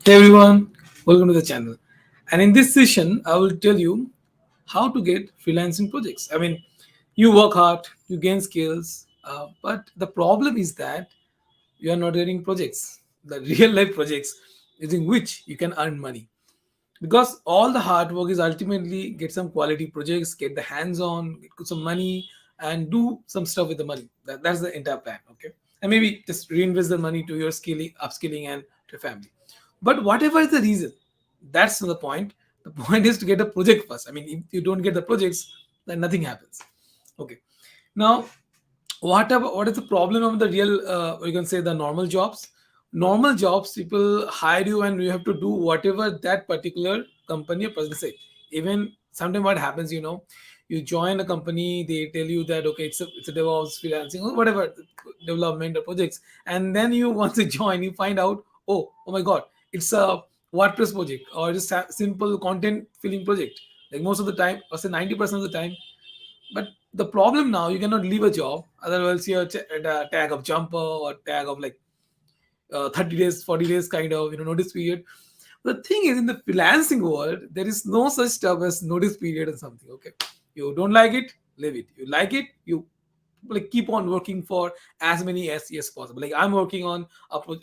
Hey everyone, welcome to the channel. And in this session, I will tell you how to get freelancing projects. You work hard, you gain skills, but the problem is that you are not getting projects, the real life projects using which you can earn money. Because all the hard work is ultimately get some quality projects, get the hands on, get some money, and do some stuff with the money. That's the entire plan, okay? And maybe just reinvest the money to your skilling, upskilling, and to your family. But whatever is the reason, that's not the point. The point is to get a project first. If you don't get the projects, then nothing happens. Okay. Now, what is the problem of the real you can say the normal jobs people hire you and you have to do whatever that particular company or person say. Even sometimes what happens, you join a company, they tell you that okay, it's a DevOps, freelancing, or whatever, development or projects, and then you once you join, you find out, oh my god, it's a WordPress project or just a simple content filling project. Like most of the time, or say 90% of the time. But the problem now, you cannot leave a job, otherwise you're at a tag of jumper or tag of like 30 days, 40 days kind of notice period. The thing is, in the freelancing world, there is no such stuff as notice period or something. Okay, you don't like it, leave it. You like it, you like keep on working for as many as possible. Like I'm working on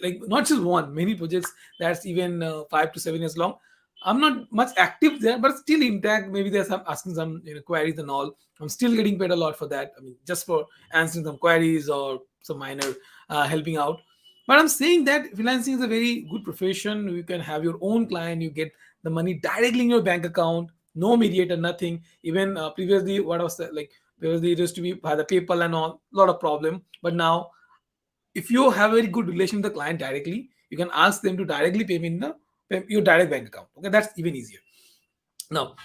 like not just one, many projects that's even 5 to 7 years long. I'm not much active there, but still intact. Maybe there's some asking some queries and all. I'm still getting paid a lot for that. Just for answering some queries or some minor helping out. But I'm saying that freelancing is a very good profession. You can have your own client. You get the money directly in your bank account. No mediator, nothing. Even previously, what was that, like previously it used to be by the PayPal and all, lot of problem. But now, if you have a very good relation with the client directly, you can ask them to directly pay me in your direct bank account. Okay, that's even easier. Now,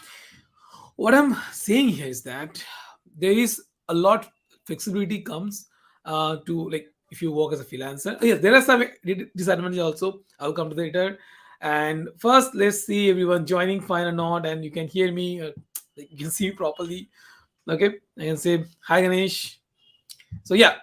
what I'm saying here is that there is a lot flexibility comes to like if you work as a freelancer. Yes, there are some disadvantages also. I'll come to that later. And first, let's see everyone joining fine or not, and you can hear me. Like, you can see me properly. Okay, I can say hi Ganesh. So yeah,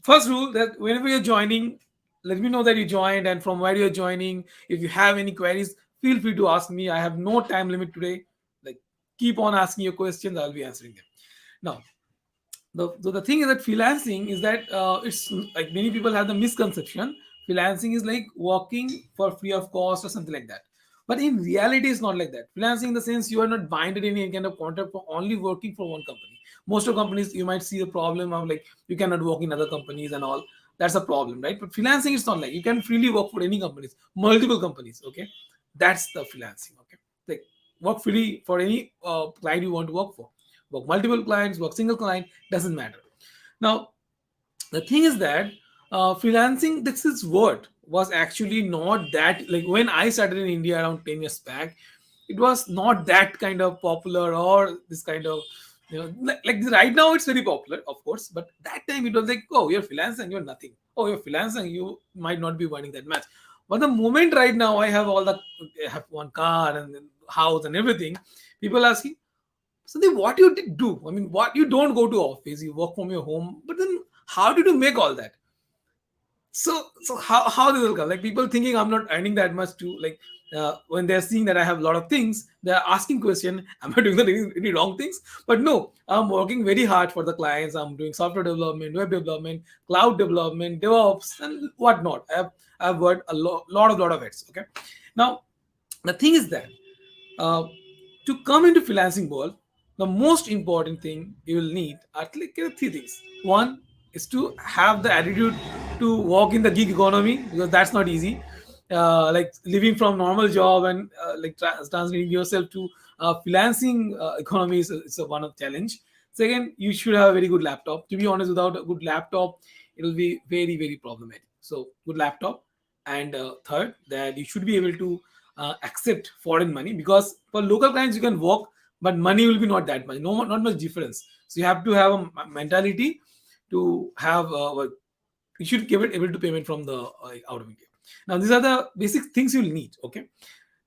first rule that whenever you're joining, let me know that you joined and from where you're joining. If you have any queries, feel free to ask me. I have no time limit today. Like keep on asking your questions, I'll be answering them. Now, the thing is that freelancing is that it's like many people have the misconception. Freelancing is like working for free of cost or something like that. But in reality, it's not like that. Freelancing in the sense you are not binded in any kind of contract for only working for one company. Most of companies you might see the problem of like you cannot work in other companies and all. That's a problem, right? But freelancing is not like you can freely work for any companies, multiple companies. Okay, that's the freelancing. Okay, like work freely for any client you want to work for. Work multiple clients, work single client, doesn't matter. Now, the thing is that freelancing, this is word was actually not that like when I started in India around 10 years back, it was not that kind of popular or this kind of like right now it's very popular, of course, but that time it was like, oh, you're freelancing, you're nothing. Oh, you're freelancing, you might not be earning that much. But the moment right now I have all the I have one car and then house and everything, people asking, so then what you did do? What you don't go to office, you work from your home, but then how did you make all that? So how this will come? Like people thinking I'm not earning that much to like when they're seeing that I have a lot of things, they're asking question, am I doing any wrong things? But no, I'm working very hard for the clients. I'm doing software development, web development, cloud development, DevOps, and whatnot. I've worked a lot of it. Okay, now the thing is that uh, to come into freelancing world, the most important thing you will need are like three things. One is to have the attitude to work in the gig economy because that's not easy. Like living from normal job and like translating yourself to freelancing economy is a one of challenge. Second, you should have a very good laptop. To be honest, without a good laptop, it will be very problematic. So good laptop, and third, that you should be able to accept foreign money because for local clients you can work, but money will be not that much, not much difference. So you have to have a mentality to have you should give it able to payment from the out of India. Now these are the basic things you'll need. Okay.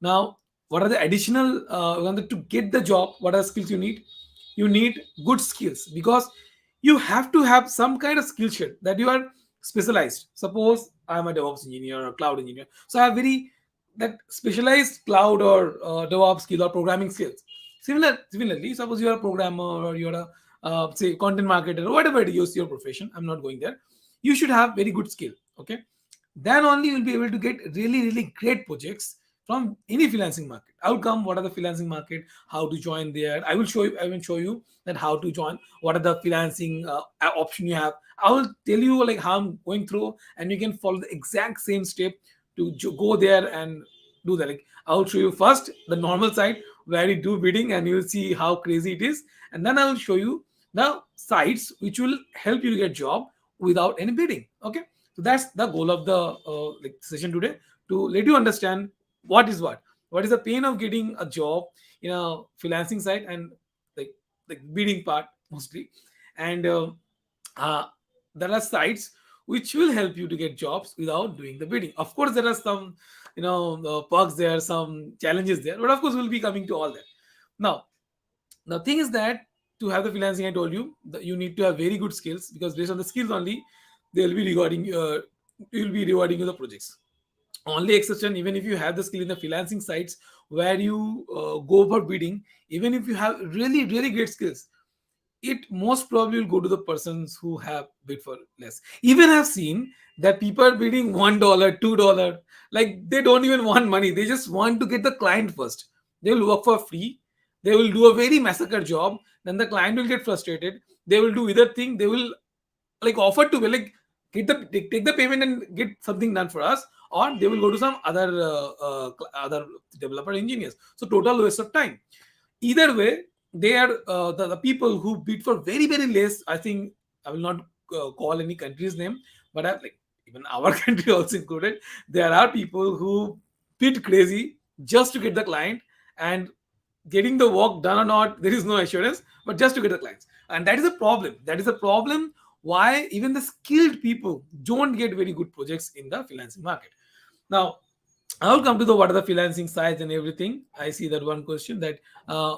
Now what are the additional to get the job? What are the skills you need? You need good skills because you have to have some kind of skill set that you are specialized. Suppose I'm a DevOps engineer or cloud engineer, so I have very that specialized cloud or DevOps skill or programming skills. Similarly, suppose you're a programmer or you're a say content marketer or whatever it is your profession. I'm not going there. You should have very good skill. Okay, then only you'll be able to get really great projects from any freelancing market. I will come what are the freelancing market, how to join there. I will show you that how to join, what are the freelancing option you have. I will tell you like how I'm going through, and you can follow the exact same step to go there and do that. Like I'll show you first the normal side where you do bidding and you'll see how crazy it is, and then I will show you the sites which will help you to get job without any bidding. Okay, so that's the goal of the like session today, to let you understand what is the pain of getting a job in a freelancing site, and like like bidding part mostly, and uh, there are sites which will help you to get jobs without doing the bidding. Of course, there are some perks there, some challenges there, but of course we'll be coming to all that. Now the thing is that to have the freelancing, I told you that you need to have very good skills, because based on the skills only they'll be rewarding you'll be rewarding you the projects. Only exception, even if you have the skill in the freelancing sites where you go for bidding, even if you have really great skills, it most probably will go to the persons who have bid for less. Even I've seen that people are bidding $1, $2, like they don't even want money. They just want to get the client first. They will work for free. They will do a very massacre job. Then the client will get frustrated. They will do either thing. They will like offer to be like take the payment and get something done for us, or they will go to some other developer engineers. So total waste of time. Either way, they are the people who bid for very less. I think I will not call any country's name, but I, like even our country also included, there are people who bid crazy just to get the client, and getting the work done or not, there is no assurance, but just to get the clients. And that is a problem. That is a problem why even the skilled people don't get very good projects in the freelancing market. Now I will come to the what are the freelancing sites and everything. I see that one question that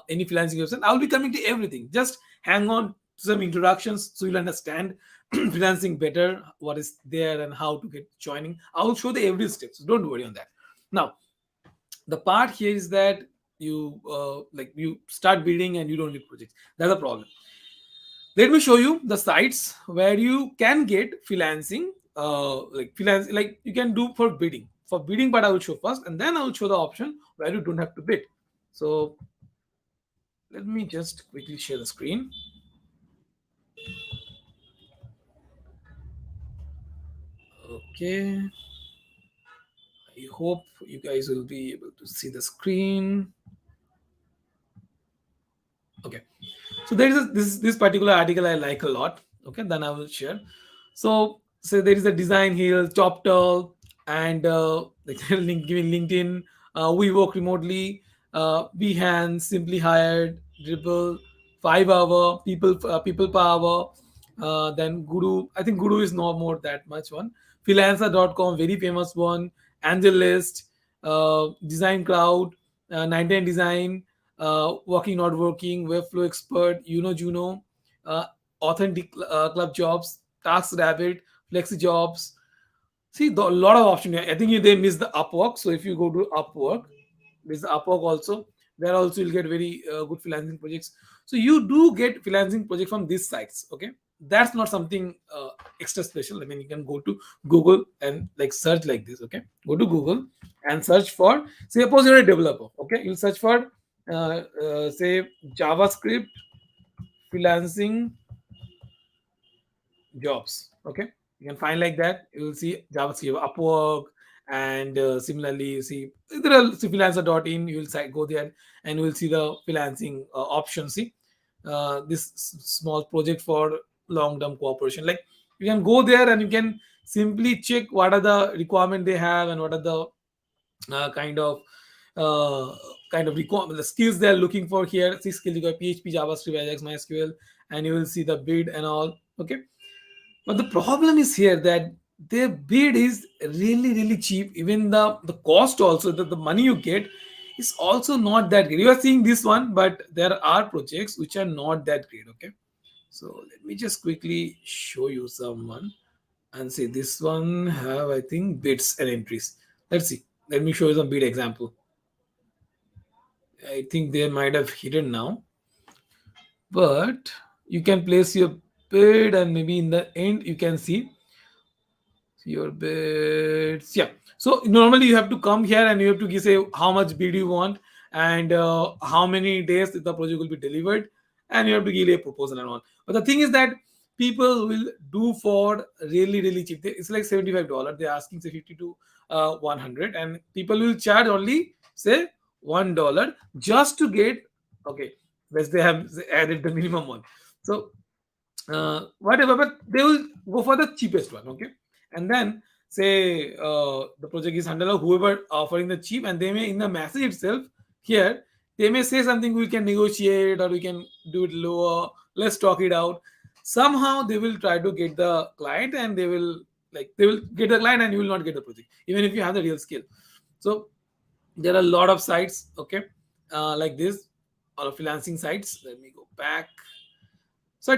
any freelancing website. I will be coming to everything. Just hang on to some introductions so you'll understand freelancing better, what is there and how to get joining. I will show the every step. So don't worry on that. Now the part here is that you like you start building and you don't get projects. That's a problem. Let me show you the sites where you can get freelancing, like freelance, like you can do for bidding. For bidding, but I will show first, and then I will show the option where you don't have to bid. So let me just quickly share the screen. Okay, I hope you guys will be able to see the screen. Okay, so there is this particular article I like a lot. Okay, then I will share. So there is a design here, Toptal, and like link giving LinkedIn. We work remotely. Behance, Simply Hired, Dribble, 5 hour, people per hour. Then Guru. I think Guru is no more that much one. Freelancer.com, very famous one. AngelList, Design Crowd, 99 Design, working not working, webflow expert, Juno, uh, authentic club jobs, task rabbit, flexi jobs. See a lot of options. I think they miss the Upwork. So if you go to Upwork, there's the Upwork also. There also you'll get very good freelancing projects. So you do get freelancing projects from these sites. Okay, that's not something extra special. I mean, you can go to Google and like search like this. Okay, go to Google and search for. Suppose you're a developer. Okay, you'll search for say JavaScript freelancing jobs. Okay, you can find like that. You will see JavaScript, Upwork, and similarly, you see there are see freelancer.in. You will go there and you will see the freelancing options. See this small project for long-term cooperation. Like you can go there and you can simply check what are the requirement they have and what are the uh, kind of uh, the skills they're looking for here. See skills you got PHP, JavaScript, Ajax, MySQL, and you will see the bid and all. Okay, but the problem is here that their bid is really cheap. Even the cost also, the money you get is also not that great. You are seeing this one, but there are projects which are not that great. Okay, so let me just quickly show you someone and say this one have I think bids and entries. Let's see. Let me show you some bid example. I think they might have hidden now, but you can place your bid, and maybe in the end you can see your bids. Yeah, so normally you have to come here and you have to say how much bid you want, and how many days the project will be delivered, and you have to give a proposal and all. But the thing is that people will do for really cheap. It's like $75. They're asking say 50 to 100, and people will charge only say $1 just to get, okay, because they have added the minimum one. So whatever, but they will go for the cheapest one, okay. And then say the project is handled, whoever offering the cheap, and they may in the message itself here they may say something, we can negotiate or we can do it lower, let's talk it out. Somehow they will try to get the client, and they will get the client, and you will not get the project even if you have the real skill. So there are a lot of sites, okay, like this, or freelancing sites. Let me go back. So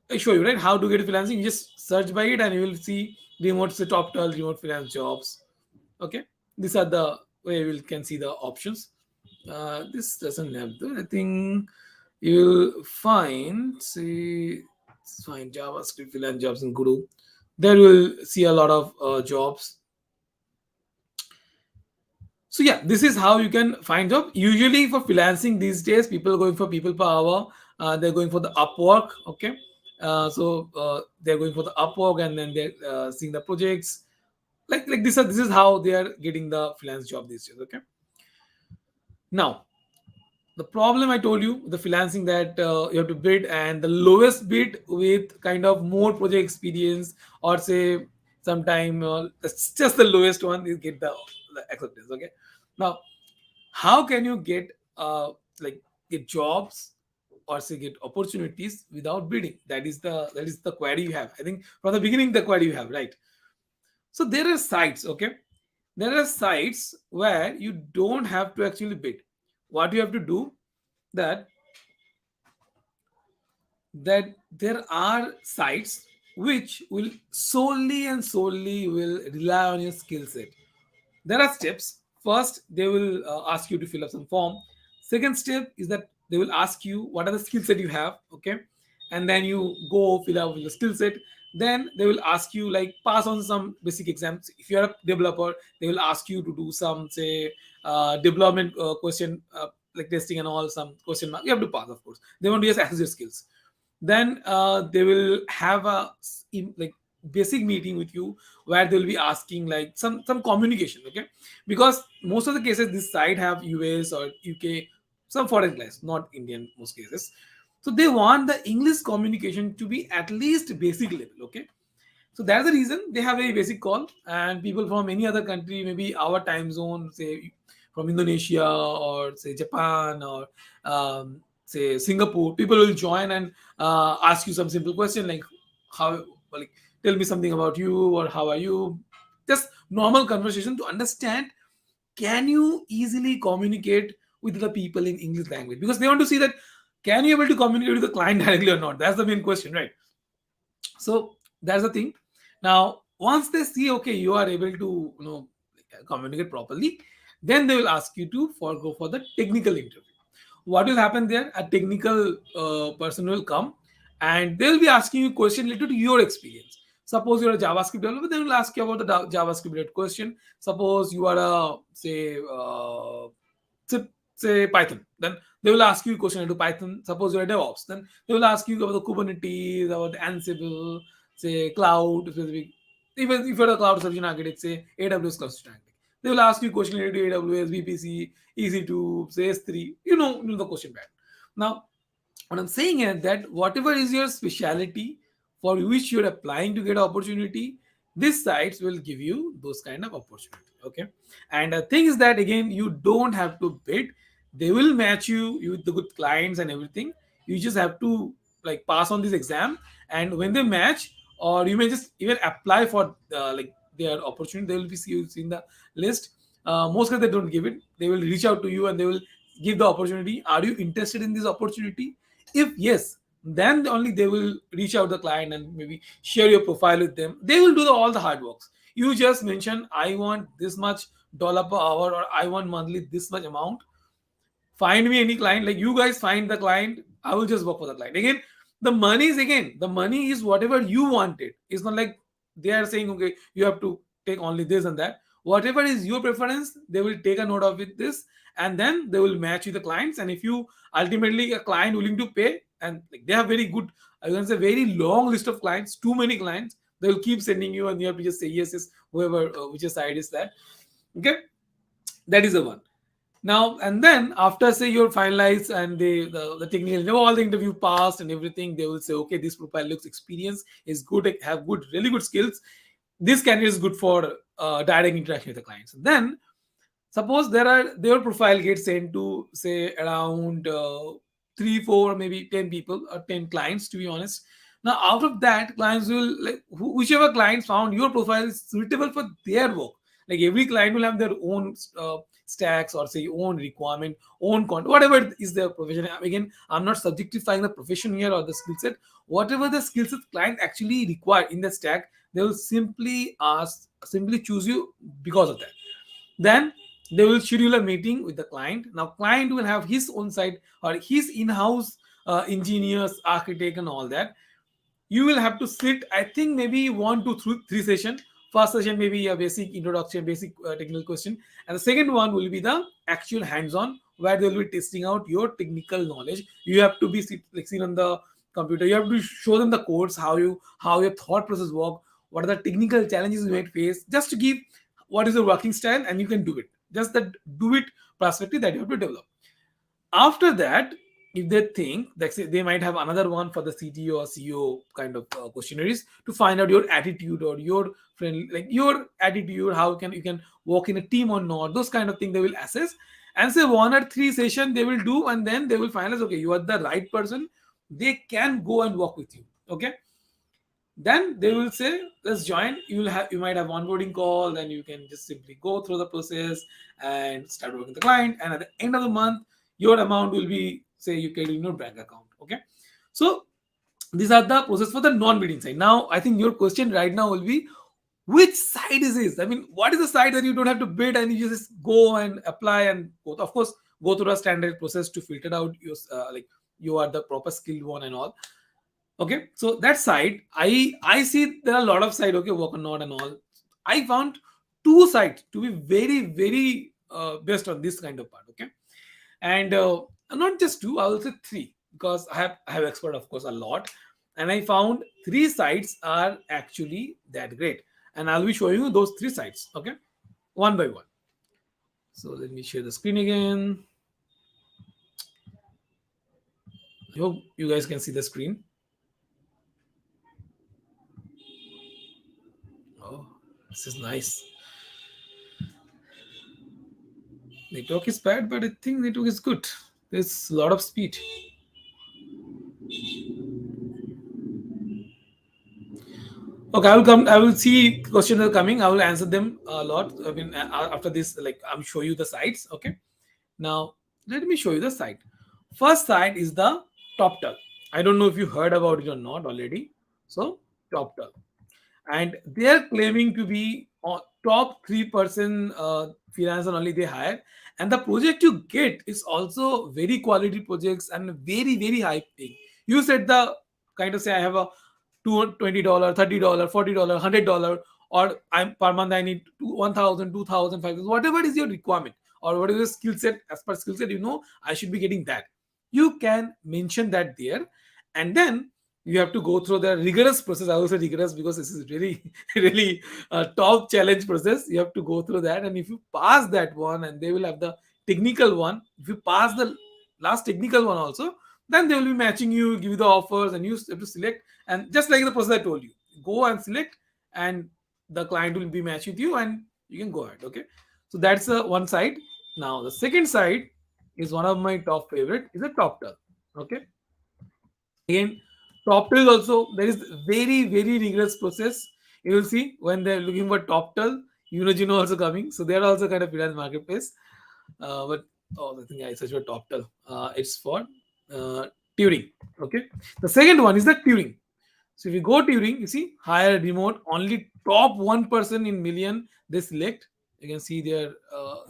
I show you right how to get freelancing. You just search by it, and you will see remote, say top 12 remote freelance jobs. Okay, these are the way we can see the options. This doesn't have the. I think you'll find, see, find JavaScript freelance jobs in Guru. There you will see a lot of jobs. So yeah, this is how you can find job. Usually for freelancing these days, people are going for people per hour. They're going for the Upwork. Okay, they're going for the Upwork, and then they're seeing the projects. Like this. This is how they are getting the freelance job these days. Okay. Now the problem I told you, the freelancing, that you have to bid, and the lowest bid with kind of more project experience, or say sometime it's just the lowest one, you get the acceptance. Okay. Now how can you get like get jobs, or say get opportunities without bidding? That is the query you have. I think from the beginning the query you have, right? So there are sites, okay, there are sites where you don't have to actually bid. What you have to do, that that there are sites which will solely and solely will rely on your skill set. There are steps. First they will ask you to fill up some form. Second step is that they will ask you what are the skill set you have, okay, and then you go fill out with the skill set. Then they will ask you like pass on some basic exams. If you're a developer, they will ask you to do some, say, development question, like testing and all, some question mark you have to pass. Of course they want to just assess your skills. Then they will have a like basic meeting with you, where they'll be asking like some communication, okay, because most of the cases this site have US or UK, some foreign clients, not Indian most cases. So they want the English communication to be at least basic level, okay. So that's the reason they have a basic call, and people from any other country, maybe our time zone, say from Indonesia or say Japan or say Singapore, people will join and ask you some simple question like how, like tell me something about you, or how are you, just normal conversation to understand can you easily communicate with the people in English language, because they want to see that can you able to communicate with the client directly or not. That's the main question, right? So that's the thing. Now once they see, okay, you are able to communicate properly, then they will ask you to go for the technical interview. What will happen there, a technical person will come, and they'll be asking you question related to your experience. Suppose you're a JavaScript developer, they will ask you about the JavaScript related question. Suppose you are a, say, say Python, then they will ask you a question into Python. Suppose you're a DevOps, then they will ask you about the Kubernetes, about Ansible, say cloud specific. Even if you're a cloud solution architect, say AWS cloud solution architect, they will ask you a question related to AWS, VPC, EC2, say S3. You know the question back. Now what I'm saying is that whatever is your specialty for which you're applying to get an opportunity, these sites will give you those kind of opportunity. Okay. And the thing is that again, you don't have to bid. They will match you with the good clients and everything. You just have to like pass on this exam, and when they match, or you may just even apply for like their opportunity. They will be seeing the list. Most of they don't give it. They will reach out to you, and they will give the opportunity. Are you interested in this opportunity? If yes, then only they will reach out the client and maybe share your profile with them. They will do all the hard works. You just mention I want this much dollar per hour, or I want monthly this much amount. Find me any client, like you guys find the client, I will just work for the client. Again, the money is whatever you want it. It's not like they are saying, okay, you have to take only this and that. Whatever is your preference, they will take a note of it this, and then they will match you the clients. And if you ultimately a client willing to pay, and like they have very good, I can say very long list of clients, too many clients, they will keep sending you, and you have to just say yes, yes, whoever which side is that. Okay, that is the one. Now and then after say you're finalized and the technical, all the interview passed and everything, they will say, okay, this profile looks experienced, is good, have good, really good skills, this candidate is good for direct interaction with the clients. And then suppose their profile gets sent to say around 3 4 maybe 10 people or 10 clients, to be honest. Now out of that, clients will like whichever clients found your profile is suitable for their work. Like every client will have their own stacks, or say own requirement, own content, whatever is their profession. Again, I'm not subjectifying the profession here or the skill set. Whatever the skill set client actually require in the stack, they will simply choose you because of that. Then they will schedule a meeting with the client. Now client will have his own site or his in-house engineers, architect, and all that. You will have to sit, I think maybe 1 to 3 session. First session maybe a basic introduction, basic technical question, and the second one will be the actual hands-on, where they will be testing out your technical knowledge. You have to be like seen on the computer, you have to show them the codes, how your thought process work, what are the technical challenges you might face, just to give what is your working style, and you can do it. Just that do it perspective that you have to develop. After that, if they think that they might have another one for the CTO or CEO kind of questionnaires to find out your attitude or your friend, like your attitude, how can you can work in a team or not, those kind of things they will assess. And say 1 or 3 session they will do, and then they will finalize, okay, you are the right person, they can go and work with you. Okay, then they will say let's join. You might have onboarding call, then you can just simply go through the process and start working with the client, and at the end of the month your amount will be, say, you can in your bank account. Okay, so these are the process for the non-bidding side. Now I think your question right now will be, which side is this? I mean, what is the side that you don't have to bid and you just go and apply and go, of course, go through a standard process to filter out your like you are the proper skilled one and all. Okay, so that side, I see there are a lot of side. Okay, work or not and all. I found two sides to be very best on this kind of part. Okay, and not just two, I will say three, because I have expert, of course, a lot, and I found three sides are actually that great, and I'll be showing you those three sides. Okay, one by one. So let me share the screen again. I hope you guys can see the screen. Oh, this is nice. Network is bad, but I think network is good. There's a lot of speed. Okay, I will come. I will see questions are coming. I will answer them a lot. I mean, after this, like I'm show you the sites. Okay. Now let me show you the site. First site is the TopTal. I don't know if you heard about it or not already. So TopTal, and they are claiming to be on top 3% freelancer only they hire, and the project you get is also very quality projects and very high paying. You said the kind of say I have a $20, $30, $40, $100, or I'm per month I need 1,000, 2,000, 5,000, whatever is your requirement or whatever your skill set. As per skill set, I should be getting that. You can mention that there, and then you have to go through the rigorous process. I will say rigorous because this is really really a top challenge process. You have to go through that, and if you pass that one, and they will have the technical one. If you pass the last technical one also, then they will be matching you, give you the offers, and you have to select. And just like the process I told you, go and select, and the client will be matched with you, and you can go ahead. Okay, so that's one side. Now the second side is one of my top favorite, is a top tab. Okay, again, top tail also there is very rigorous process. You will see when they're looking for top tail, also coming, so they're also kind of freelance marketplace. But oh, I think I search for top tail. It's for uh, Turing. Okay, the second one is the Turing. So if you go Turing, you see hire remote, only top 1% in million they select. You can see their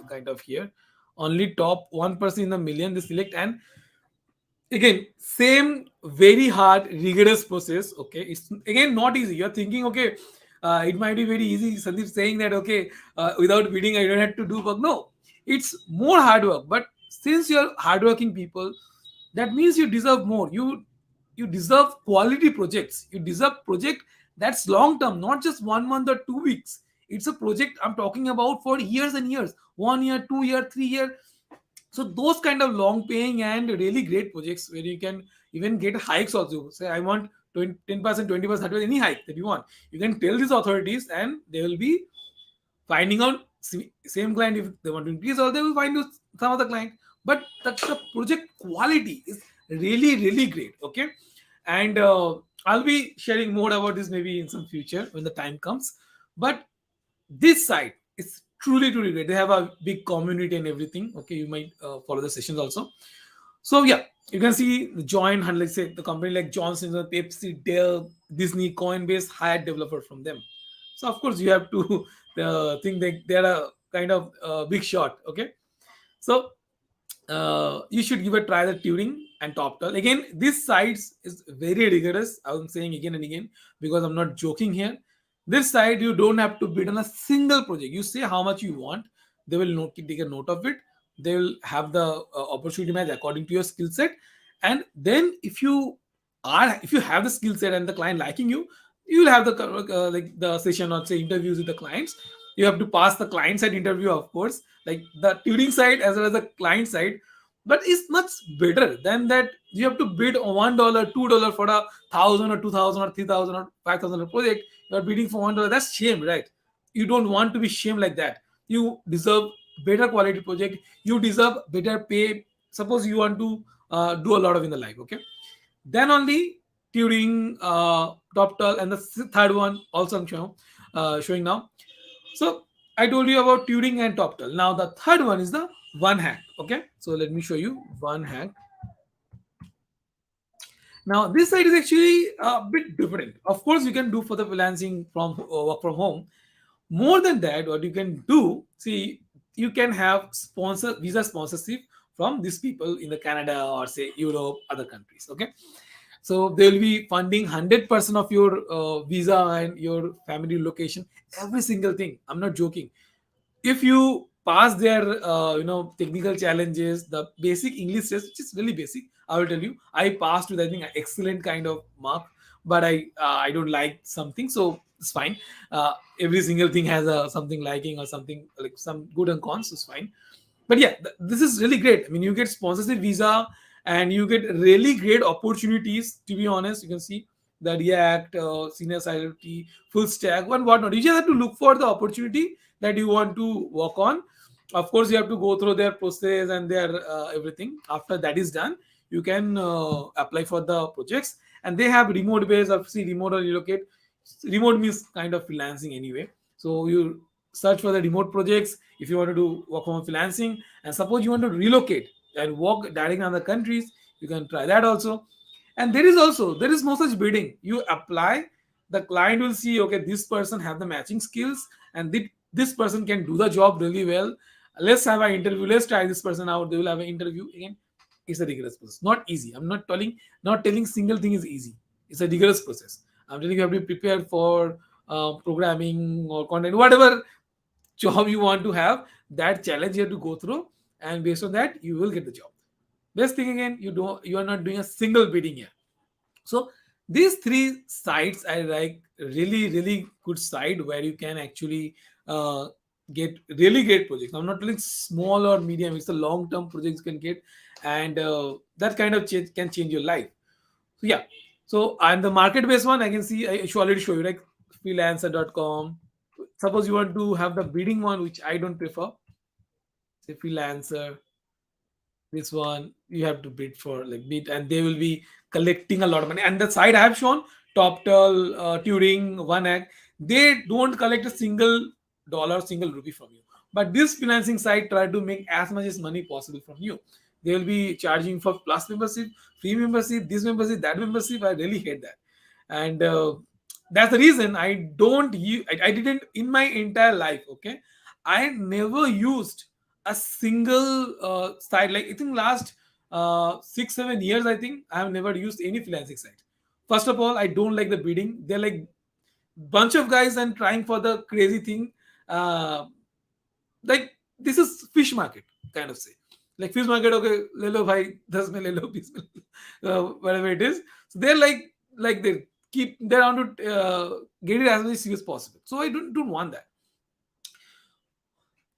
kind of here. Only top 1% in the million they select, and again same very hard rigorous process. Okay, it's again not easy. You're thinking, okay, it might be very easy. Sandeep saying that, okay, without bidding I don't have to do work. No, it's more hard work. But since you're hardworking people, that means you deserve more. You deserve quality projects. You deserve project that's long term, not just 1 month or 2 weeks. It's a project I'm talking about for years and years, 1 year, 2 year, 3 year. So those kind of long paying and really great projects where you can even get hikes also. Say I want 20, 10%, 20%, 30%, any hike that you want. You can tell these authorities and they will be finding out same client if they want to increase, or they will find you some other client. But the project quality is really, really great. Okay. And I'll be sharing more about this maybe in some future when the time comes. But this site is truly, truly great. They have a big community and everything. Okay, you might follow the sessions also. So yeah, you can see the join and let's say the company like Johnson, Pepsi, Dell, Disney, Coinbase hired developer from them. So of course you have to think that they're a kind of big shot. Okay, so you should give a try the Turing and Toptal. Again, this sites is very rigorous. I'm saying again and again because I'm not joking here. This site you don't have to bid on a single project. You say how much you want, they will take a note of it. They will have the opportunity match according to your skill set, and then if you have the skill set and the client liking you, you will have the like the session or say interviews with the clients. You have to pass the client side interview, of course, like the Turing side as well as the client side. But it's much better than that. You have to bid on $1, $2 for 1,000 or 2,000 or 3,000 or 5,000 project. You are bidding for $1. That's shame, right? You don't want to be shamed like that. You deserve better quality project. You deserve better pay. Suppose you want to do a lot of in the life. Okay, then only Turing, Toptal, and the third one also I'm showing now. So I told you about Turing and Toptal. Now the third one is the one hack. Okay, so let me show you one hack. Now this side is actually a bit different. Of course, you can do for the freelancing from work from home. More than that, what you can do, see, you can have sponsor visa sponsorship from these people in the Canada or say Europe, other countries. Okay, so they will be funding 100% of your visa and your family location, every single thing. I'm not joking. If you pass their technical challenges, the basic English test, which is really basic, I will tell you, I passed with I think an excellent kind of mark. But I don't like something, so it's fine. Every single thing has a something liking or something like some good and cons, so it's fine. But yeah, this is really great. I mean, you get sponsorship visa and you get really great opportunities. To be honest, you can see the React, senior seniority, full stack, and whatnot. You just have to look for the opportunity that you want to work on. Of course, you have to go through their process and their everything. After that is done, you can apply for the projects, and they have remote base. Obviously, remote or relocate. Remote means kind of freelancing anyway. So you search for the remote projects if you want to do work from freelancing, and suppose you want to relocate and work directly in other countries, you can try that also. And there is no such bidding. You apply, the client will see, okay, this person have the matching skills, and this person can do the job really well. Let's have an interview. Let's try this person out. They will have an interview again. It's a rigorous process, not easy. I'm not telling single thing is easy. It's a rigorous process. I'm telling you have to be prepared for programming or content, whatever job you want to have. That challenge you have to go through, and based on that, you will get the job. Best thing again, you are not doing a single bidding here. So these three sites are like really, really good site where you can actually uh, get really great projects. I'm not telling small or medium. It's a long term projects you can get, and that kind of change can change your life. So yeah. So and the market based one, I can see I should already show you like freelancer.com. Suppose you want to have the bidding one, which I don't prefer. Say freelancer, this one you have to bid for like bid, and they will be collecting a lot of money. And the side I have shown, Toptal, Turing, One Egg, they don't collect a single dollar, single rupee from you. But this financing site try to make as much as money possible from you. They will be charging for plus membership, free membership, this membership, that membership. I really hate that. And that's the reason I don't use, I didn't in my entire life. Okay, I never used a single site. Like I think last 6 7 years, I think I have never used any freelancing site. First of all, I don't like the bidding. They're like bunch of guys and trying for the crazy thing. Uh, like this is fish market kind of say. Like fish market, okay, le lo bhai, 10 mein le lo, 20 mein le lo, whatever it is. So they're like they keep they're on to get it as much as possible. So I don't want that.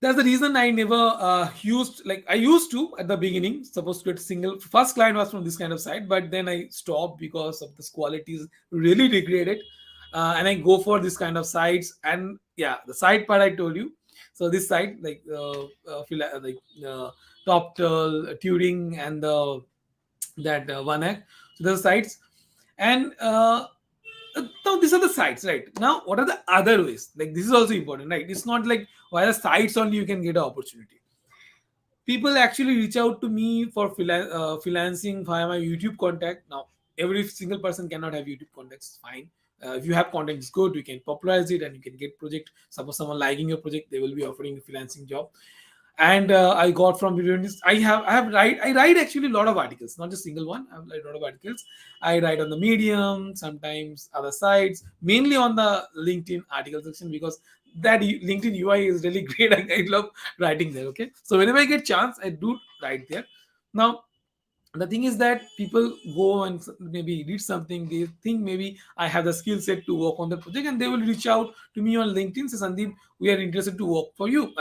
That's the reason I never used, like I used to at the beginning, supposed to get single first client was from this kind of site, but then I stopped because of this quality is really degraded. And I go for this kind of sites. And yeah, the site part I told you. So this site like top Turing and the that one act. So the sites. And now these are the sites, right? Now what are the other ways? Like this is also important, right? It's not like via the sites only you can get an opportunity. People actually reach out to me for freelancing via my YouTube contact. Now every single person cannot have YouTube contacts, fine. If you have content, it's good, you can popularize it and you can get project. Suppose someone liking your project, they will be offering a freelancing job. And I got from videos. I write actually a lot of articles, not just single one. I have write a lot of articles. I write on the Medium, sometimes other sites, mainly on the LinkedIn article section, because that LinkedIn UI is really great. I love writing there. Okay, so whenever I get chance, I do write there. Now the thing is that people go and maybe read something, they think maybe I have the skill set to work on the project, and they will reach out to me on LinkedIn, say Sandeep, we are interested to work for you,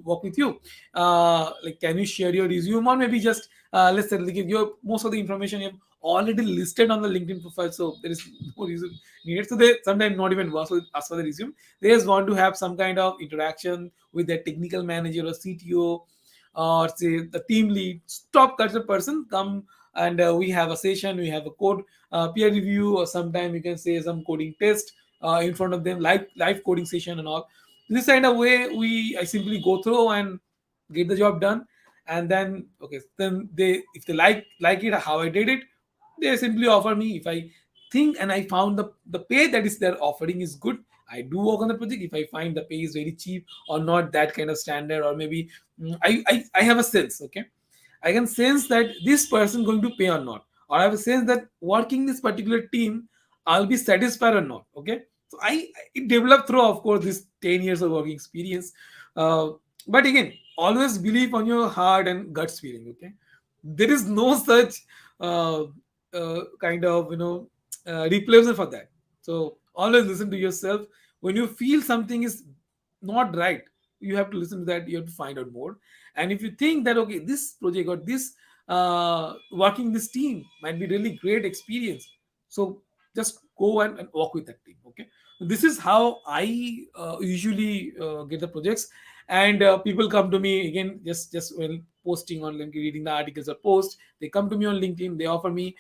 work with you, like can you share your resume, or maybe just let's say like your most of the information you have already listed on the LinkedIn profile, so there is no resume needed. So they sometimes not even ask for the resume, they just want to have some kind of interaction with their technical manager or CTO, or say the team lead, top culture person, come and we have a session, we have a code peer review, or sometime you can say some coding test in front of them, live coding session and all. This kind of way we I simply go through and get the job done. And then okay, then they, if they like it how I did it, they simply offer me. If I think and I found the pay that is they're offering is good, I do work on the project. If I find the pay is very cheap or not that kind of standard, or maybe I have a sense, okay, I can sense that this person going to pay or not, or I have a sense that working this particular team, I'll be satisfied or not. Okay, so it developed through, of course, this 10 years of working experience. Uh, but again, always believe on your heart and guts feeling. Okay, there is no such kind of replacement for that. So always listen to yourself. When you feel something is not right, you have to listen to that. You have to find out more. And if you think that okay, this project or this working this team might be really great experience, so just go and work with that team. Okay, this is how I usually get the projects. And people come to me again, just when posting on LinkedIn, reading the articles or post, they come to me on LinkedIn, they offer me.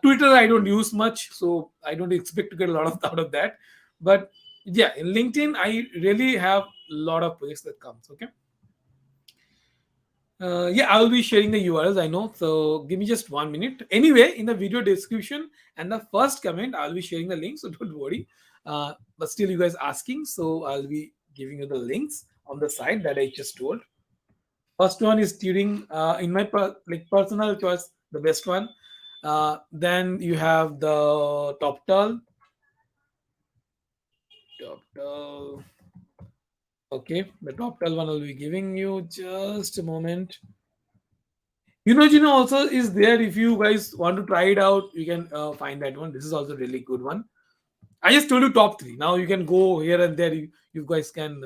Twitter I don't use much, so I don't expect to get a lot of out of that. But yeah, in LinkedIn I really have a lot of projects that comes. Okay, yeah, I'll be sharing the URLs. I know. So give me just 1 minute. Anyway, in the video description and the first comment, I'll be sharing the link. So don't worry. But still, you guys asking, so I'll be giving you the links on the site that I just told. First one is Turing. In my personal choice, the best one. Then you have the Top Okay, the Top one I'll be giving you just a moment. Gino also is there. If you guys want to try it out, you can find that one. This is also really good one. I just told you top three. Now you can go here and there. You guys can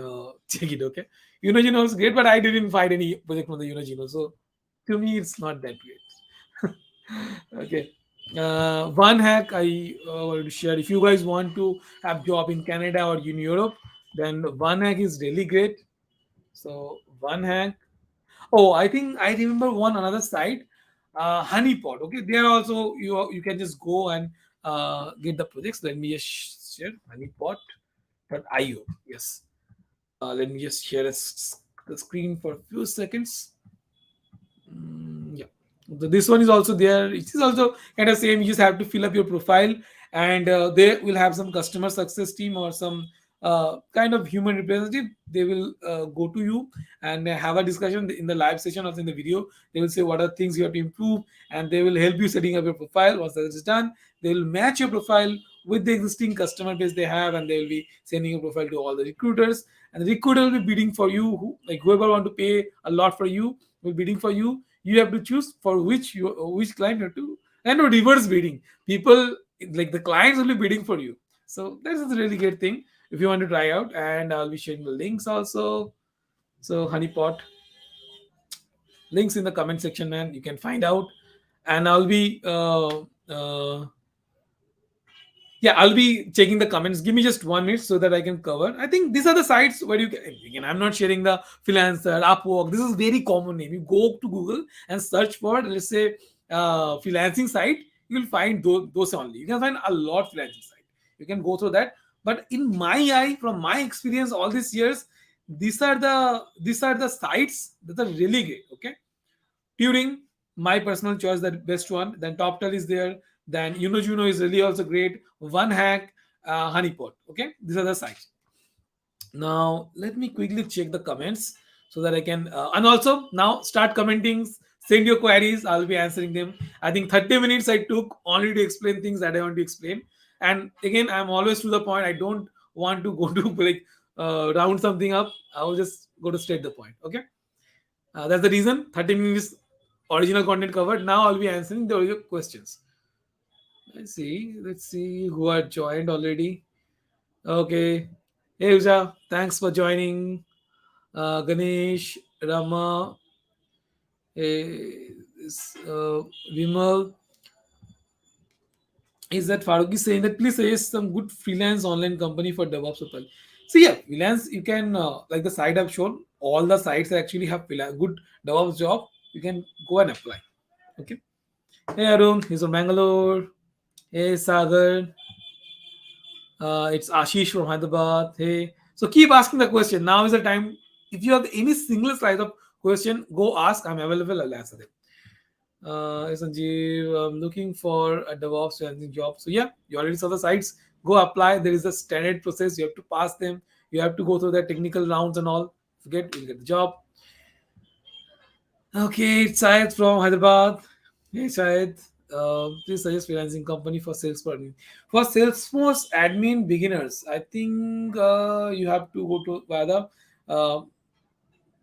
check it. Okay, Gino is great, but I didn't find any project from the Gino. So to me, it's not that great. Okay. One hack I want to share. If you guys want to have job in Canada or in Europe, then one hack is really great. So one hack. Oh, I think I remember one another site, Honeypot. Okay, there also you can just go and get the projects. Let me just share honeypot.io. Yes, let me just share the screen for a few seconds. Yeah, this one is also there. It is also kind of same. You just have to fill up your profile, and they will have some customer success team or some kind of human representative. They will go to you and have a discussion in the live session or in the video. They will say what are things you have to improve, and they will help you setting up your profile. Once that is done, they will match your profile with the existing customer base they have, and they will be sending your profile to all the recruiters, and the recruiter will be bidding for you. Like whoever want to pay a lot for you will bidding for you. You have to choose for which client you have to, and no reverse bidding. People, like the clients will be bidding for you. So that's a really great thing if you want to try out, and I'll be sharing the links also. So honeypot links in the comment section, man, you can find out. And I'll be yeah, I'll be checking the comments. Give me just 1 minute so that I can cover. I think these are the sites where you can. Again, I'm not sharing the freelancer, Upwork. This is very common name. You go to Google and search for, let's say, freelancing site. You will find those only. You can find a lot freelancing site. You can go through that. But in my eye, from my experience, all these years, these are the sites that are really great. Okay, Turing, my personal choice, the best one. Then TopTal is there. Then Juno is really also great. One Hack, Honeypot. Okay, these are the sites. Now let me quickly check the comments so that I can. And also now start commenting. Send your queries. I'll be answering them. I think 30 minutes I took only to explain things that I want to explain. And again, I'm always to the point. I don't want to go to like round something up. I will just go to straight the point. Okay. That's the reason 30 minutes original content covered. Now I'll be answering the your questions. Let's see who are joined already. Okay. Hey Usha, thanks for joining. Ganesh, Rama, Vimal. Is that Farooq is saying that please suggest some good freelance online company for DevOps people. So yeah, freelance you can like the site I've shown. All the sites actually have good DevOps job. You can go and apply. Okay. Hey Arun, he's from Bangalore. Hey Sagar, it's Ashish from Hyderabad. Hey, so keep asking the question. Now is the time. If you have any single slide of question, go ask. I'm available. I'll answer them. Hey Sanjeev, I'm looking for a DevOps freelancing job. So yeah, you already saw the sites. Go apply. There is a standard process. You have to pass them. You have to go through the technical rounds and all. Forget, you'll get the job. Okay, it's Syed from Hyderabad. Hey, Syed. Please suggest freelancing company for Salesforce. For Salesforce admin beginners, I think you have to go to via the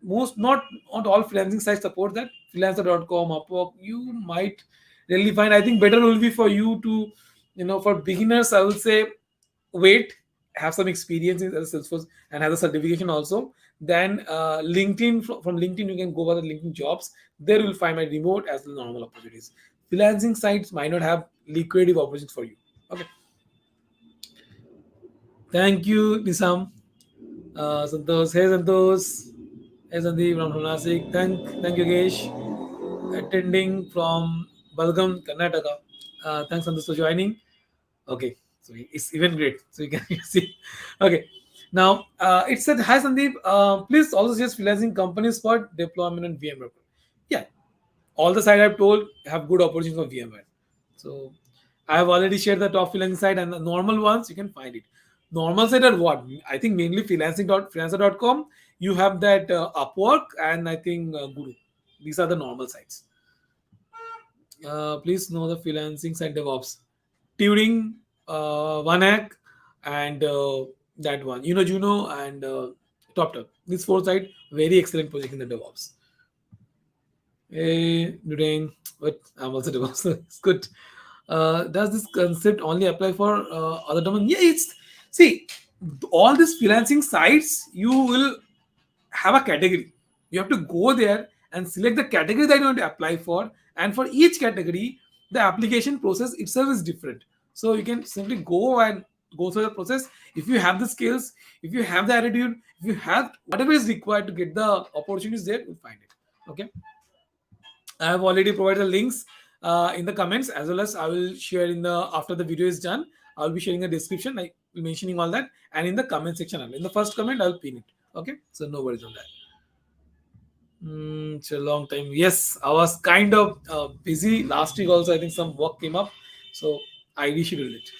most, not all freelancing sites support that. Freelancer.com, Upwork, you might really find. I think better will be for you to, for beginners, I will say wait, have some experience in Salesforce and have a certification also. Then LinkedIn, from LinkedIn you can go over the LinkedIn jobs. There you will find my remote as the normal opportunities. Freelancing sites might not have lucrative opportunities for you. Okay, thank you, Nisam. Santosh, hey Santosh, hey Sandeep from Nasik. Thank you, Gesh, attending from Balgam, Karnataka. Thanks Santosh for joining. Okay, so it's even great. So you can see. Okay, now it said, "Hi Sandeep, please also suggest freelancing companies for deployment and VMware." Yeah, all the site I've told have good opportunities for VMware. So I have already shared the top freelancing site and the normal ones. You can find it. Normal site are what? I think mainly freelancer.com. You have that Upwork and I think Guru. These are the normal sites. Please know the freelancing side DevOps. Turing, OneHack, and that one. Juno and TopTop. These four sites, very excellent project in the DevOps. Hey, Nurain, but I'm also DevOps. It's good. Does this concept only apply for other domain? Yeah, it's see all these freelancing sites. You will have a category. You have to go there and select the category that you want to apply for. And for each category, the application process itself is different. So you can simply go and go through the process. If you have the skills, if you have the attitude, if you have whatever is required to get the opportunities there, you'll find it. Okay. I have already provided the links in the comments, as well as I will share in the after the video is done. I'll be sharing a description, like mentioning all that, and in the comment section. In the first comment, I'll pin it. Okay, so no worries on that. It's a long time. Yes, I was kind of busy last week. Also, I think some work came up, so I rescheduled it.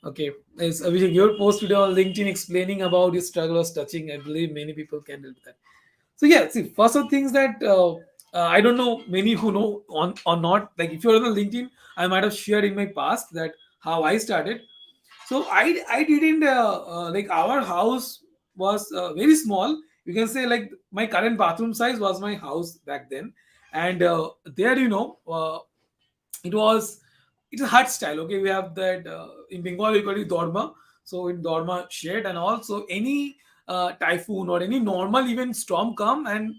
Okay, it's Abhishek, your post today on LinkedIn explaining about your struggle of touching. I believe many people can relate to that. So yeah, see, first of things that I don't know many who know on or not. Like if you're on the LinkedIn, I might have shared in my past that how I started. So I didn't like our house was very small. You can say like my current bathroom size was my house back then, and there it was it's a hut style. Okay, we have that in Bengal we call it dorma. So in dorma shed, and also any typhoon or any normal even storm come and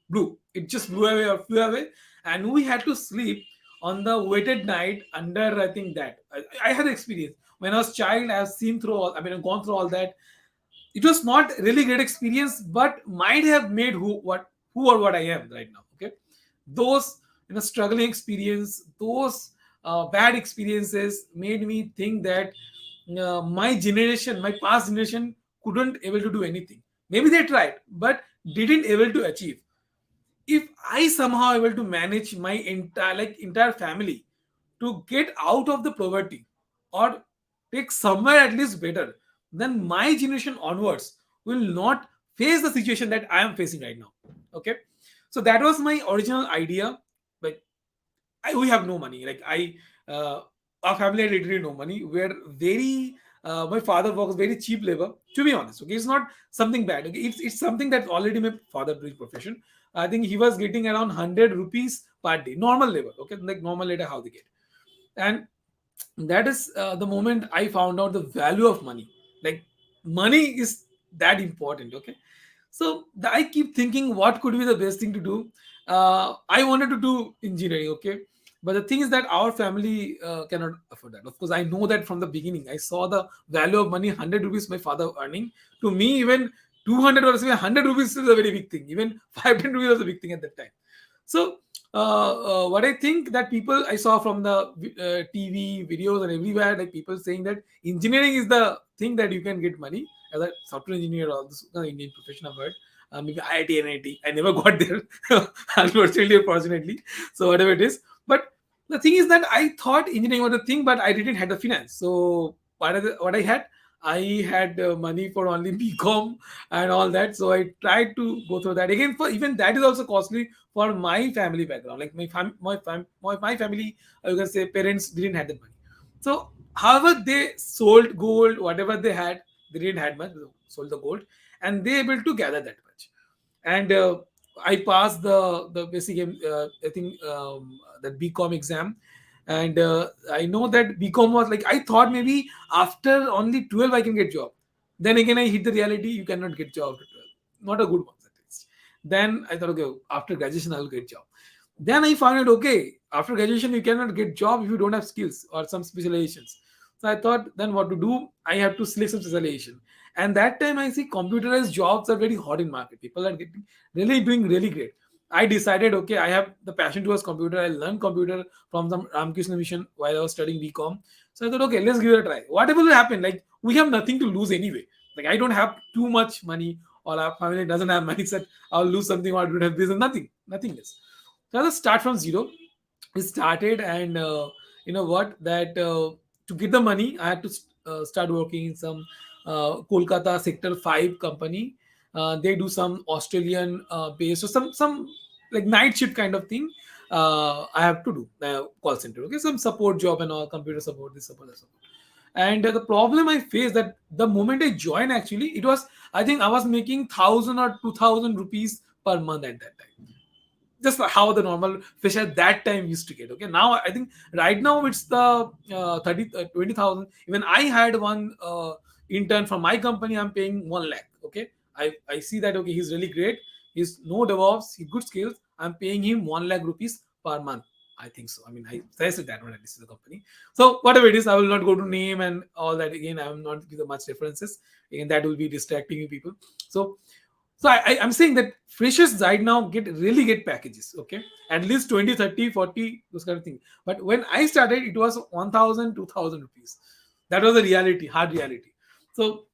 blew. It just blew away or flew away, and we had to sleep on the wetted night under. I think that I had experience when I was child. I've seen through all. I mean, I've gone through all that. It was not really great experience, but might have made who or what I am right now. Okay, those struggling experience, those bad experiences made me think that my generation, my past generation, couldn't able to do anything. Maybe they tried, but didn't able to achieve. If I somehow able to manage my entire family to get out of the poverty or take somewhere at least better, then my generation onwards will not face the situation that I am facing right now. Okay, so that was my original idea. Like we have no money. Our family had literally no money. We're very, my father works very cheap labor. To be honest, okay, it's not something bad. Okay, it's something that already my father doing profession. I think he was getting around 100 rupees per day, normal labor. Okay, like normal labor how they get, and that is the moment I found out the value of money. Like money is that important. Okay, so I keep thinking what could be the best thing to do. I wanted to do engineering. Okay, but the thing is that our family cannot afford that. Of course, I know that from the beginning. I saw the value of money. 100 rupees my father earning. To me, even 200 or even 100 rupees is a very big thing. Even 5-10 rupees was a big thing at that time. So what I think that people I saw from the TV videos and everywhere, like people saying that engineering is the thing that you can get money as a software engineer or this Indian profession I've heard. Maybe IIT, NIT. I never got there, unfortunately or fortunately. So whatever it is, but the thing is that I thought engineering was the thing, but I didn't have the finance. So what I had money for only BCom and all that. So I tried to go through that again. For even that is also costly for my family background. Like my family, you can say parents didn't have that money. So however they sold gold, whatever they had, they didn't had much. They sold the gold, and they able to gather that much. And I passed the basic I think that BCom exam, and I know that BCom was like I thought maybe after only 12 I can get job. Then again I hit the reality you cannot get job after 12, not a good one at least. Then I thought okay after graduation I'll get job. Then I found it okay after graduation you cannot get job if you don't have skills or some specializations. So I thought then what to do? I have to select some specialization. And that time I see computerized jobs are very hot in market. People are getting really doing really great. I decided okay I have the passion towards computer. I learned computer from some Ramkrishna mission while I was studying BCom. So I thought okay let's give it a try. Whatever will happen, like we have nothing to lose anyway. Like I don't have too much money or our family doesn't have money that I'll lose something or I don't have this and nothing else. So I just start from zero. We started, and you know what that to get the money I had to start working in some Kolkata sector 5 company. They do some Australian based or some like night shift kind of thing. I have to do call center, okay, some support job and all, computer support, this support, that support. And the problem I faced that the moment I joined, actually it was, I think I was making 1,000 or 2,000 rupees per month at that time, just like how the normal fish at that time used to get. Okay, now I think right now it's the 20,000. Even I had one intern from my company. I'm paying 1 lakh. Okay, I see that okay he's really great. He's no DevOps. He good skills. I'm paying him 1 lakh rupees per month. I think so. I mean, I said that when I listed the company. So whatever it is, I will not go to name and all that. Again, I will not give much references. Again, that will be distracting you people. So I'm saying that freshers right now really get packages, okay? At least 20, 30, 40, those kind of things. But when I started, it was 1,000, 2,000 rupees. That was the reality, hard reality. So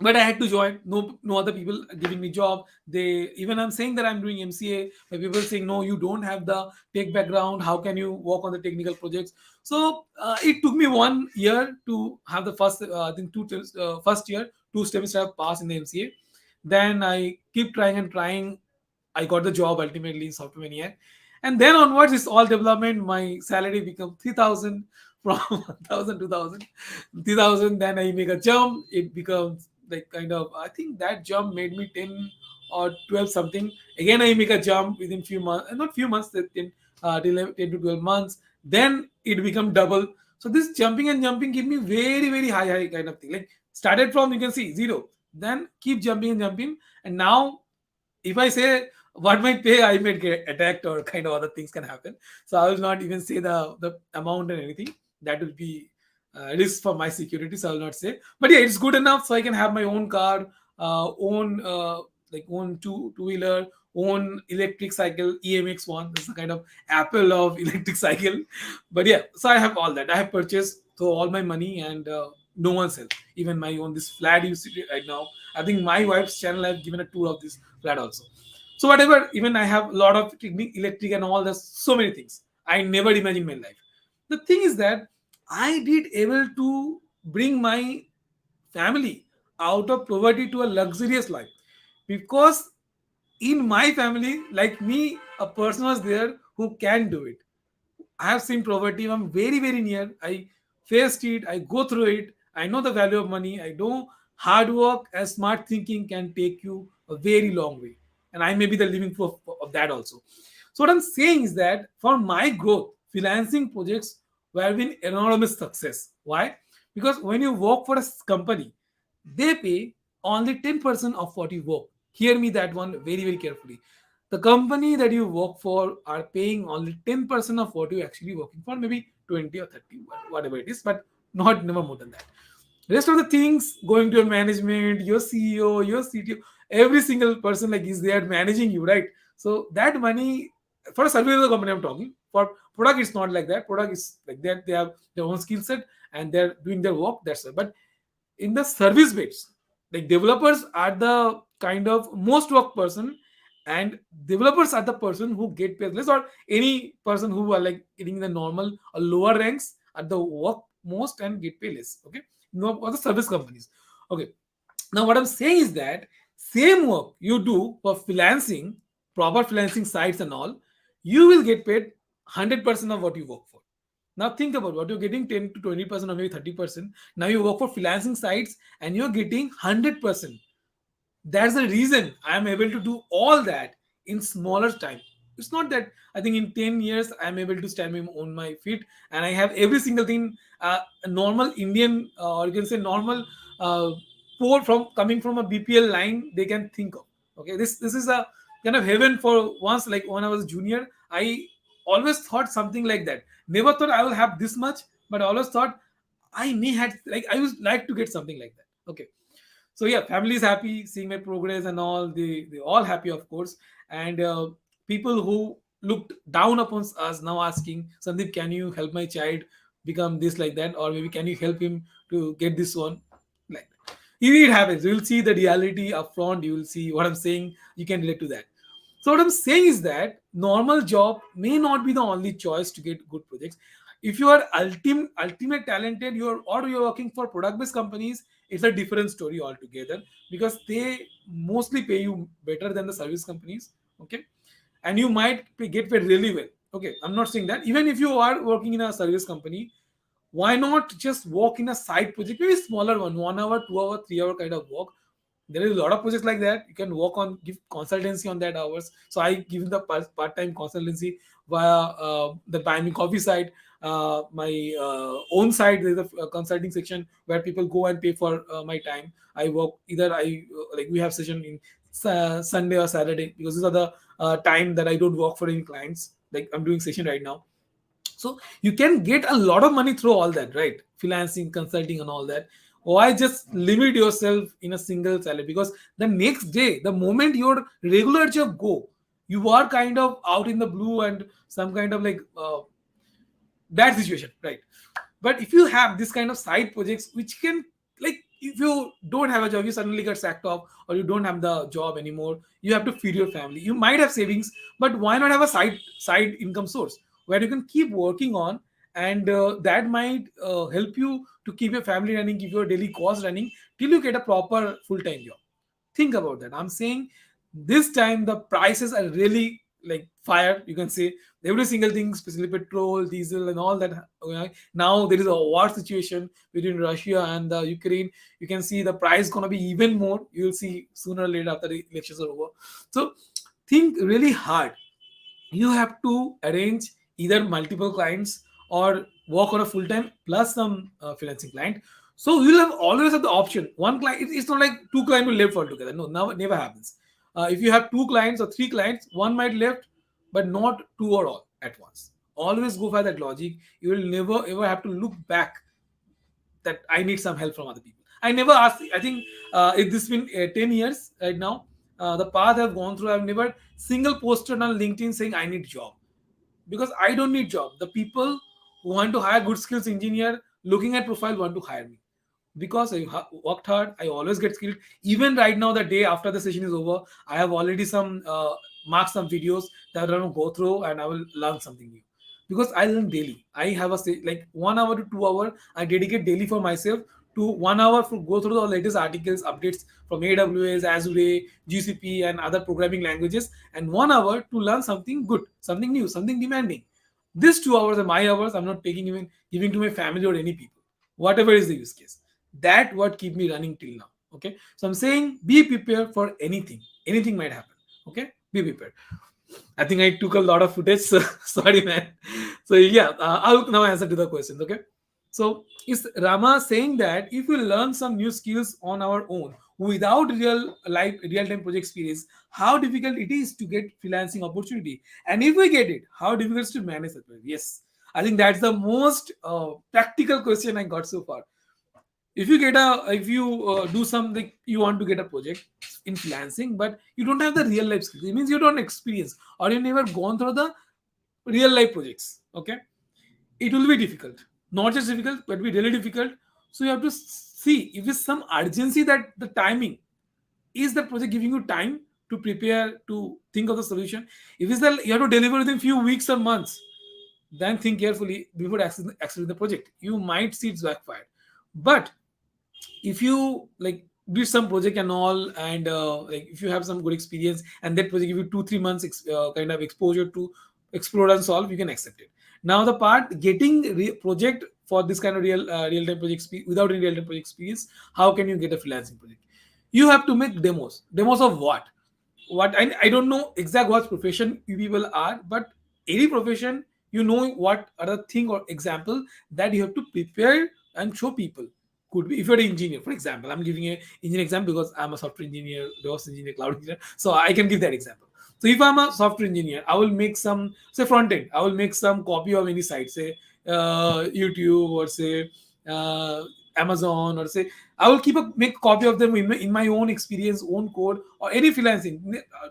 but I had to join. No other people giving me job. They, even I'm saying that I'm doing MCA, but people saying no, you don't have the tech background. How can you work on the technical projects? So it took me 1 year to have the first, I think first year, two semesters have passed in the MCA. Then I keep trying and trying. I got the job ultimately in software engineer, and then onwards it's all development. My salary become 3,000 from 1,000 to 1,000, 3,000. Then I make a jump. It becomes like kind of, I think that jump made me 10 or 12 something. Again I make a jump within few months, not few months, 10, 10 to 12 months. Then it become double. So this jumping and jumping give me very very high kind of thing. Like started from, you can see, zero, then keep jumping and jumping, and now if I say what might pay, I might get attacked or kind of other things can happen. So I will not even say the amount and anything. That will be risk for my security. So I will not say. But yeah, it's good enough so I can have my own car, own own two wheeler, own electric cycle, EMX one. This is the kind of Apple of electric cycle. But yeah, so I have all that. I have purchased so all my money and no one's help. Even my own this flat you see right now. I think my wife's channel I've given a tour of this flat also. So whatever, even I have a lot of technique, electric and all. There's so many things I never imagined in my life. The thing is that I did able to bring my family out of poverty to a luxurious life, because in my family, like me, a person was there who can do it. I have seen poverty. I'm very, very near. I faced it. I go through it. I know the value of money. I know hard work and smart thinking can take you a very long way. And I may be the living proof of that also. So what I'm saying is that for my growth, freelancing projects were been enormous success. Why? Because when you work for a company, they pay only 10% of what you work. Hear me that one very, very carefully. The company that you work for are paying only 10% of what you're actually working for, maybe 20 or 30, whatever it is, but not never more than that. Rest of the things going to your management, your CEO, your CTO, every single person like is there managing you, right? So that money for a service company I'm talking. For product, it's not like that. Product is like that, they have their own skill set and they're doing their work. That's it. But in the service bits, like developers are the kind of most work person, and developers are the person who get paid less, or any person who are like getting the normal or lower ranks at the work most and get paid less. Okay, no, for the service companies. Okay, now what I'm saying is that same work you do for freelancing, proper freelancing sites and all, you will get paid 100% of what you work for. Now think about what you're getting, 10 to 20% or maybe 30%. Now you work for freelancing sites and you're getting 100%. That's the reason I am able to do all that in smaller time. It's not that I think in 10 years I am able to stand on my feet and I have every single thing, a normal Indian, or you can say normal poor from coming from a BPL line they can think of. Okay, this is a kind of heaven for once. Like when I was junior, I always thought something like that. Never thought I will have this much, but I always thought I may had, like I would like to get something like that. Okay, so yeah, family is happy seeing my progress and all. They all happy, of course. And people who looked down upon us now asking, Sandeep, can you help my child become this like that, or maybe can you help him to get this one, like that. It happens. You will see the reality up front. You will see what I'm saying. You can relate to that. So what I'm saying is that normal job may not be the only choice to get good projects. If you are ultimate talented, you're working for product based companies, it's a different story altogether, because they mostly pay you better than the service companies. Okay, and you might get paid really well. Okay, I'm not saying that. Even if you are working in a service company, why not just work in a side project, maybe smaller one, 1 hour, 2 hour, 3 hour kind of work. There is a lot of projects like that. You can work on, give consultancy on that hours. So I give the part-time consultancy via the buy me coffee site. My own site, there's a consulting section where people go and pay for my time. I work either I like we have session in Sunday or Saturday, because these are the time that I don't work for any clients. Like I'm doing session right now, so you can get a lot of money through all that, right? Freelancing, consulting, and all that. Why just limit yourself in a single salary? Because the next day, the moment your regular job go, you are kind of out in the blue and some kind of like bad situation, right? But if you have this kind of side projects which can like if you don't have a job, you suddenly get sacked off, or you don't have the job anymore, you have to feed your family. You might have savings, but why not have a side income source where you can keep working on, and that might help you to keep your family running, keep your daily costs running till you get a proper full-time job. Think about that. I'm saying this time the prices are really like fire, you can say. Every single thing, especially petrol, diesel, and all that. Now there is a war situation between Russia and the Ukraine. You can see the price gonna be even more. You'll see sooner or later after the elections are over. So think really hard. You have to arrange either multiple clients or work on a full time plus some freelancing client. So you'll have always have the option. One client, it's not like two clients will live altogether. No, now it never happens. If you have two clients or three clients, one might left, but not two or all at once. Always go by that logic. You will never ever have to look back that I need some help from other people. I never asked. I think it this been 10 years right now. The path I've gone through, I've never single posted on LinkedIn saying I need job, because I don't need job. The people who want to hire good skills engineer looking at profile want to hire me because I worked hard. I always get skilled. Even right now, the day after the session is over, I have already some marked some videos that I'm gonna go through, and I will learn something new because I learn daily. I have a like 1 hour to 2 hour I dedicate daily for myself, to 1 hour to go through the latest articles, updates from AWS, Azure, GCP, and other programming languages, and 1 hour to learn something good, something new, something demanding. These 2 hours are my hours. I'm not taking even giving to my family or any people, whatever is the use case. That what keep me running till now. Okay, so I'm saying be prepared for anything. Anything might happen. Okay, be prepared. I think I took a lot of footage. So sorry, man. So yeah, I'll now answer to the questions. Okay. So is Rama saying that if we learn some new skills on our own without real time project experience, how difficult it is to get freelancing opportunity, and if we get it, how difficult it is to manage it? Yes, I think that's the most practical question I got so far. If you do something, you want to get a project in freelancing, but you don't have the real life skills, it means you don't experience or you never gone through the real life projects. Okay, it will be difficult, not just difficult but be really difficult. So you have to see if it's some urgency, that the timing, is the project giving you time to prepare, to think of the solution. If it's that you have to deliver within few weeks or months, then think carefully before accepting the project. You might see it's backfired. But if you like do some project and all, and like if you have some good experience and that project give you 2 3 months kind of exposure to explore and solve, you can accept it. Now the part getting project for this kind of real time project without any real time project experience, how can you get a freelancing project? You have to make demos of what I don't know exact what profession you people are, but any profession, you know what other thing or example that you have to prepare and show people. Could be if you're an engineer, for example. I'm giving a engineer example because I'm a software engineer, DevOps engineer, cloud engineer, so I can give that example. So if I'm a software engineer, I will make some, say, front end. I will make some copy of any site, say YouTube, or say uh, Amazon, or say I will make a copy of them in my own experience, own code, or any freelancing,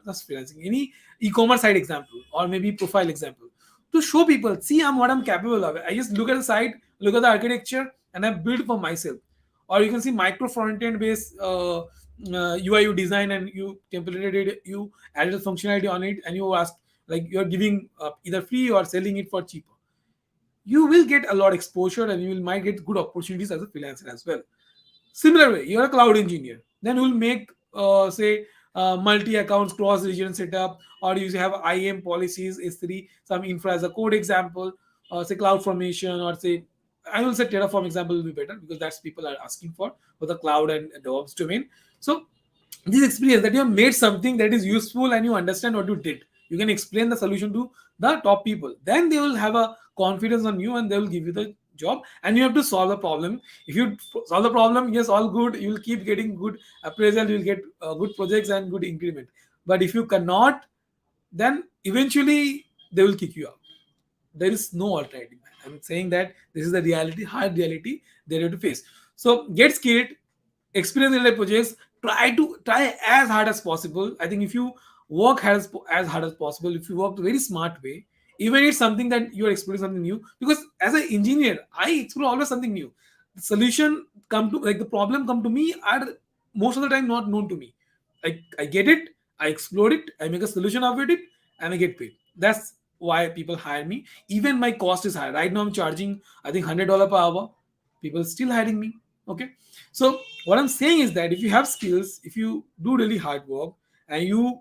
not freelancing, any e-commerce site example, or maybe profile example, to show people, see I'm what I'm capable of. I just look at the site, look at the architecture, and I build for myself. Or you can see micro front end based UI you design, and you templated it, you added a functionality on it, and you ask, like, you're giving either free or selling it for cheaper. You will get a lot exposure, and you will might get good opportunities as a freelancer as well. Similar way, you're a cloud engineer, then you'll make say multi accounts cross region setup, or you have IAM policies, S3, some infra as a code example, say cloud formation, or say I will say Terraform example will be better because that's people are asking for the cloud and DevOps domain. So this experience that you have made something that is useful and you understand what you did, you can explain the solution to the top people, then they will have a confidence on you and they will give you the job. And you have to solve the problem. If you solve the problem, yes, all good, you will keep getting good appraisal, you will get good projects and good increment. But if you cannot, then eventually they will kick you out. There is no alternative. I'm saying that this is the reality, hard reality they have to face. So get skilled, experience in projects, try as hard as possible. I think if you work as hard as possible, if you work the very smart way, even if it's something that you're exploring something new, because as an engineer, I explore always something new. The solution come to, like, the problem come to me are most of the time not known to me. I get it, I explore it, I make a solution of it, and I get paid. That's why people hire me. Even my cost is high. Right now I'm charging, I think, $100 per hour. People still hiring me. Okay. So what I'm saying is that if you have skills, if you do really hard work, and you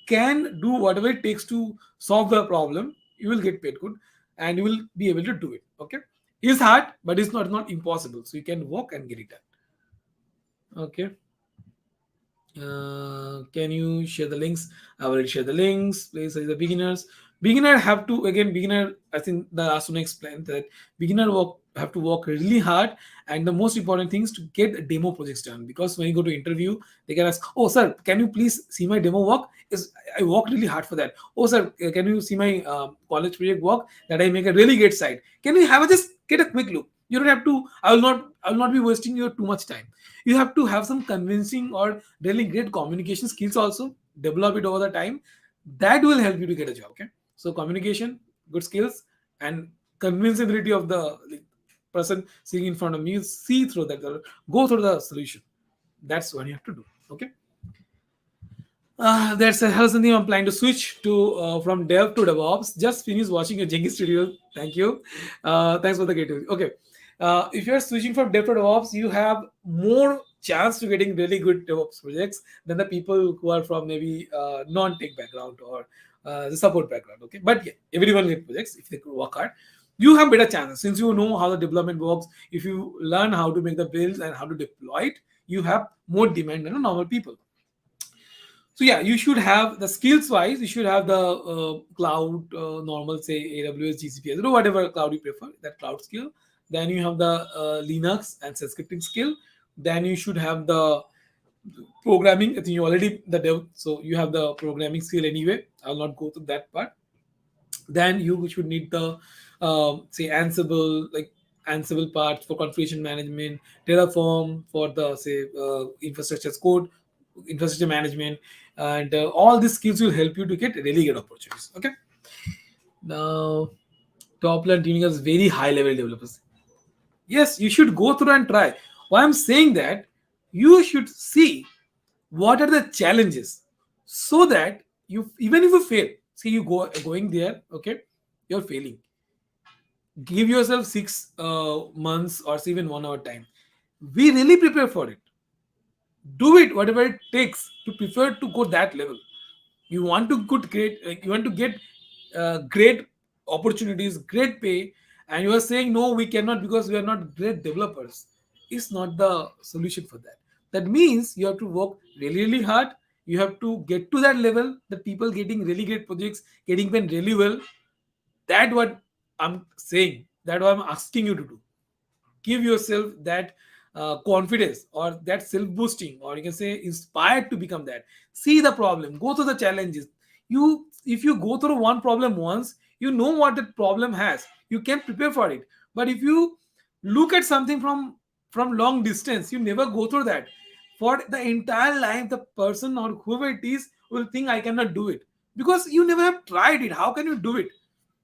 can do whatever it takes to solve the problem, you will get paid good, and you will be able to do it. Okay. It's hard, but it's not impossible. So you can work and get it done. Okay. Can you share the links? I already share the links. Please, as the beginners. Beginner have to, again, beginner. I think the last one explained that beginner work have to work really hard, and the most important thing is to get demo projects done. Because when you go to interview, they can ask, "Oh, sir, can you please see my demo work? Is I work really hard for that. Oh, sir, can you see my college project work that I make a really great site? Can you have a just get a quick look? You don't have to. I will not be wasting your too much time. You have to have some convincing or really great communication skills also, develop it over the time. That will help you to get a job. Okay. So communication, good skills, and convincibility of the, like, person sitting in front of me, see through that, go through the solution. That's what you have to do. Okay. That's hello something. I'm planning to switch to from dev to DevOps. Just finished watching a Jengi studio. Thank you. Thanks for the creativity. Okay. If you're switching from dev to DevOps, you have more chance to getting really good DevOps projects than the people who are from maybe non-tech background or the support background. Okay. But yeah, everyone get projects if they work hard. You have better chances since you know how the development works. If you learn how to make the builds and how to deploy it, you have more demand than a normal people. So yeah, you should have the skills wise. You should have the cloud, normal, say AWS, GCP, Azure, whatever cloud you prefer. That cloud skill. Then you have the Linux and shell scripting skill. Then you should have the programming. I think you already the dev, so you have the programming skill anyway. I'll not go to that part. Then you should need the say Ansible, like Ansible parts for configuration management, Terraform for the, say, infrastructure as code, infrastructure management, and all these skills will help you to get really good opportunities. Okay. Now, top learn tuning is very high level developers. Yes, you should go through and try. Why I'm saying that, you should see what are the challenges, so that you, even if you fail, see you going there, okay, you're failing, give yourself 6 months or even 1 hour time. We really prepare for it. Do it whatever it takes to prefer to go that level. You want to good great, you want to get great opportunities, great pay, and you are saying no, we cannot because we are not great developers. It's not the solution for that. That means you have to work really, really hard. You have to get to that level that people getting really great projects, getting paid really well. That what I'm saying, that what I'm asking you to do. Give yourself that confidence or that self boosting, or you can say inspired to become that. See the problem, go through the challenges. You, if you go through one problem once, you know what that problem has, you can prepare for it. But if you look at something from long distance, you never go through that. For the entire life, the person or whoever it is will think I cannot do it, because you never have tried it. How can you do it?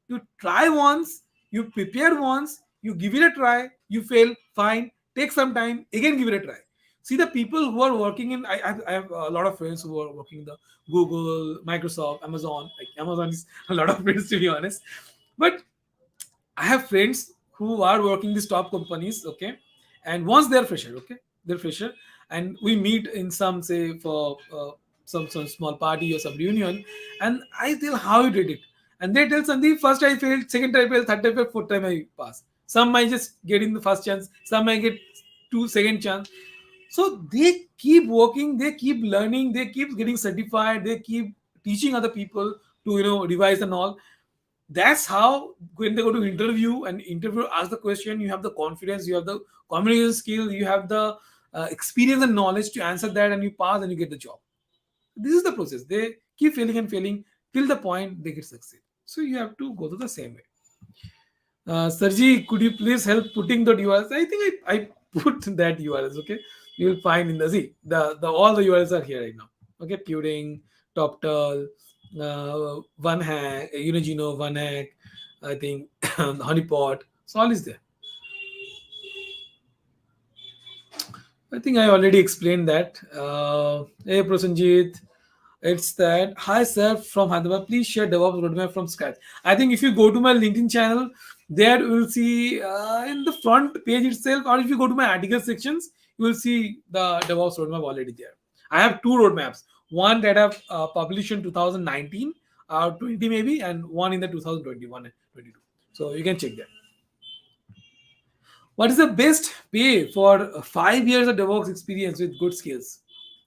You try once, you prepare once, you give it a try, you fail, fine, take some time, again give it a try. See the people who are working in, I have a lot of friends who are working in the Google, Microsoft, Amazon. Like Amazon is a lot of friends, to be honest. But I have friends who are working these top companies, okay, and once they're fresher, okay, they're fresher, and we meet in some, say, for some small party or some reunion, and I tell how you did it, and they tell Sandeep, first I failed, second time I failed, third time I failed, fourth time I pass. Some might just get in the first chance, some might get two second chance. So they keep working, they keep learning, they keep getting certified, they keep teaching other people to revise and all. That's how when they go to interview and interview ask the question, you have the confidence, you have the communication skill, you have the experience and knowledge to answer that, and you pass and you get the job. This is the process. They keep failing and failing till the point they get succeed. So you have to go to the same way. Sarji, could you please help putting the URLs? I think I put that URLs. Okay, you will find in the Z. The all the URLs are here right now. Okay, Pudding, TopTal, One Hack, Unigino, One Hack. I think Honeypot. So all is there. I think I already explained that. Hey, Prosenjit, it's that. Hi, sir, from Hyderabad. Please share DevOps roadmap from scratch. I think if you go to my LinkedIn channel, there you will see in the front page itself, or if you go to my article sections, you will see the DevOps roadmap already there. I have two roadmaps. One that I've published in 2019 or 20 maybe, and one in the 2021 and 22. So you can check that. What is the best pay for 5 years of DevOps experience with good skills?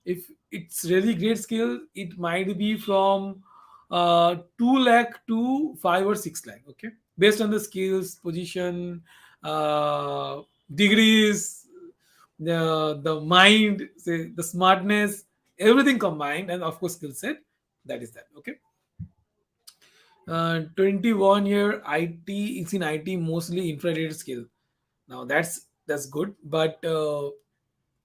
If it's really great skill, it might be from 2 lakh to 5 or 6 lakh. Okay, based on the skills, position, uh, degrees, the mind, say the smartness, everything combined, and of course skill set. That is that. Okay. 21-year IT is in IT, mostly infrared skill. Now that's good, but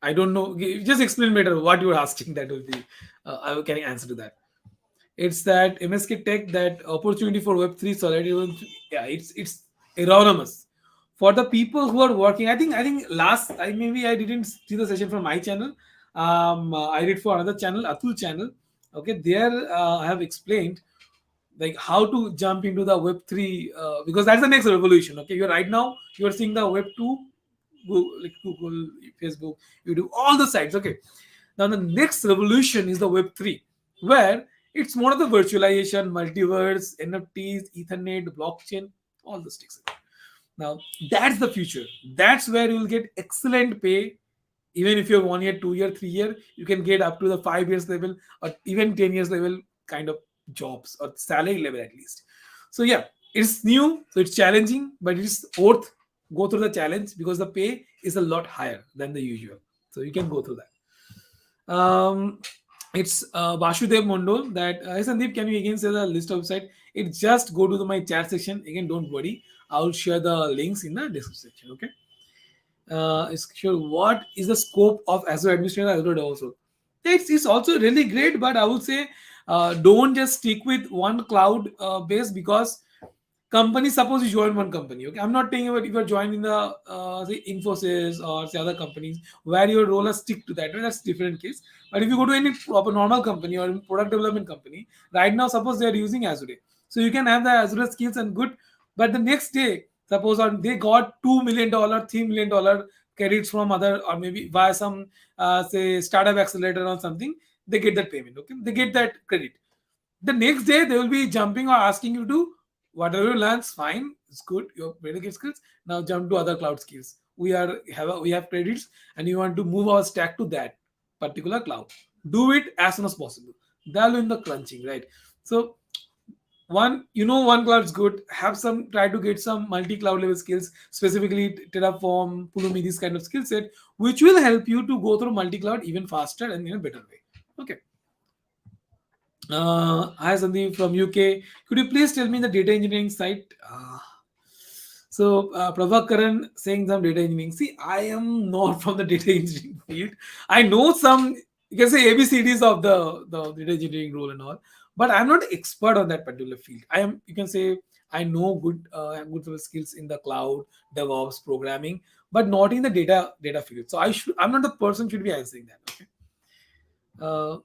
I don't know. Just explain better what you're asking. That will be I can answer to that. It's that MSK Tech, that opportunity for Web3 solid. Yeah, it's enormous for the people who are working. I think last I maybe I didn't see the session from my channel. I did for another channel, Atul channel. Okay, there I have explained like how to jump into the Web3, because that's the next revolution. Okay, you're right now you're seeing the Web2, Google, Facebook, you do all the sites. Okay, now the next revolution is the Web3, where it's more of the virtualization, multiverse, NFTs, Ethernet, blockchain, all the sticks. Now that's the future. That's where you will get excellent pay. Even if you're 1 year, 2 year, 3 year, you can get up to the 5 years level or even 10 years level kind of jobs or salary level at least. So yeah, it's new, so it's challenging, but it's worth go through the challenge because the pay is a lot higher than the usual. So you can go through that. It's Vasudev Mondol that hey Sandeep, can you again say the list of website? It just go to my chat section again. Don't worry, I'll share the links in the description section. Okay. Is sure what is the scope of Azure administrator Azure also? It's also really great, but I would say don't just stick with one cloud base, because company, suppose you join one company. Okay, I'm not saying about if you're joining the say Infosys or say other companies where your role is stick to that, right? That's different case. But if you go to any proper normal company or product development company right now, suppose they are using Azure, so you can have the Azure skills and good, but the next day suppose they got $2 million, $3 million credits from other, or maybe via some say startup accelerator or something, they get that payment. Okay, they get that credit. The next day they will be jumping or asking you to whatever you learn, fine, it's good, you're very good skills. Now jump to other cloud skills. We have credits and you want to move our stack to that particular cloud. Do it as soon as possible. They'll in the crunching, right? So one cloud is good. Have some try to get some multi-cloud level skills, specifically Terraform, Pulumi, this kind of skill set, which will help you to go through multi-cloud even faster and in a better way. Okay. Hi Sandeep from UK. Could you please tell me the data engineering site? Prabhakaran saying some data engineering. See, I am not from the data engineering field. I know some, you can say ABCDs of the data engineering role and all, but I'm not expert on that particular field. I am, you can say, I know good skills in the cloud, DevOps, programming, but not in the data field. So I'm not the person should be answering that. Okay.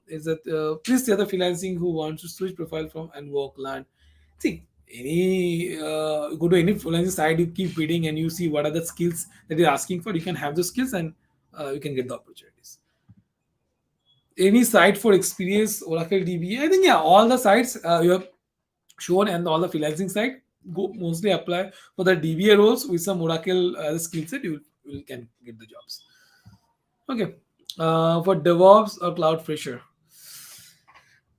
Is that please the other freelancing who wants to switch profile from and work land. See, any go to any freelancing site, you keep reading and you see what are the skills that you're asking for. You can have those skills and you can get the opportunities. Any site for experience Oracle DBA? I think yeah, all the sites you have shown and all the freelancing site go mostly apply for the DBA roles with some Oracle skill set. You can get the jobs. Okay. For DevOps or Cloud Fresher.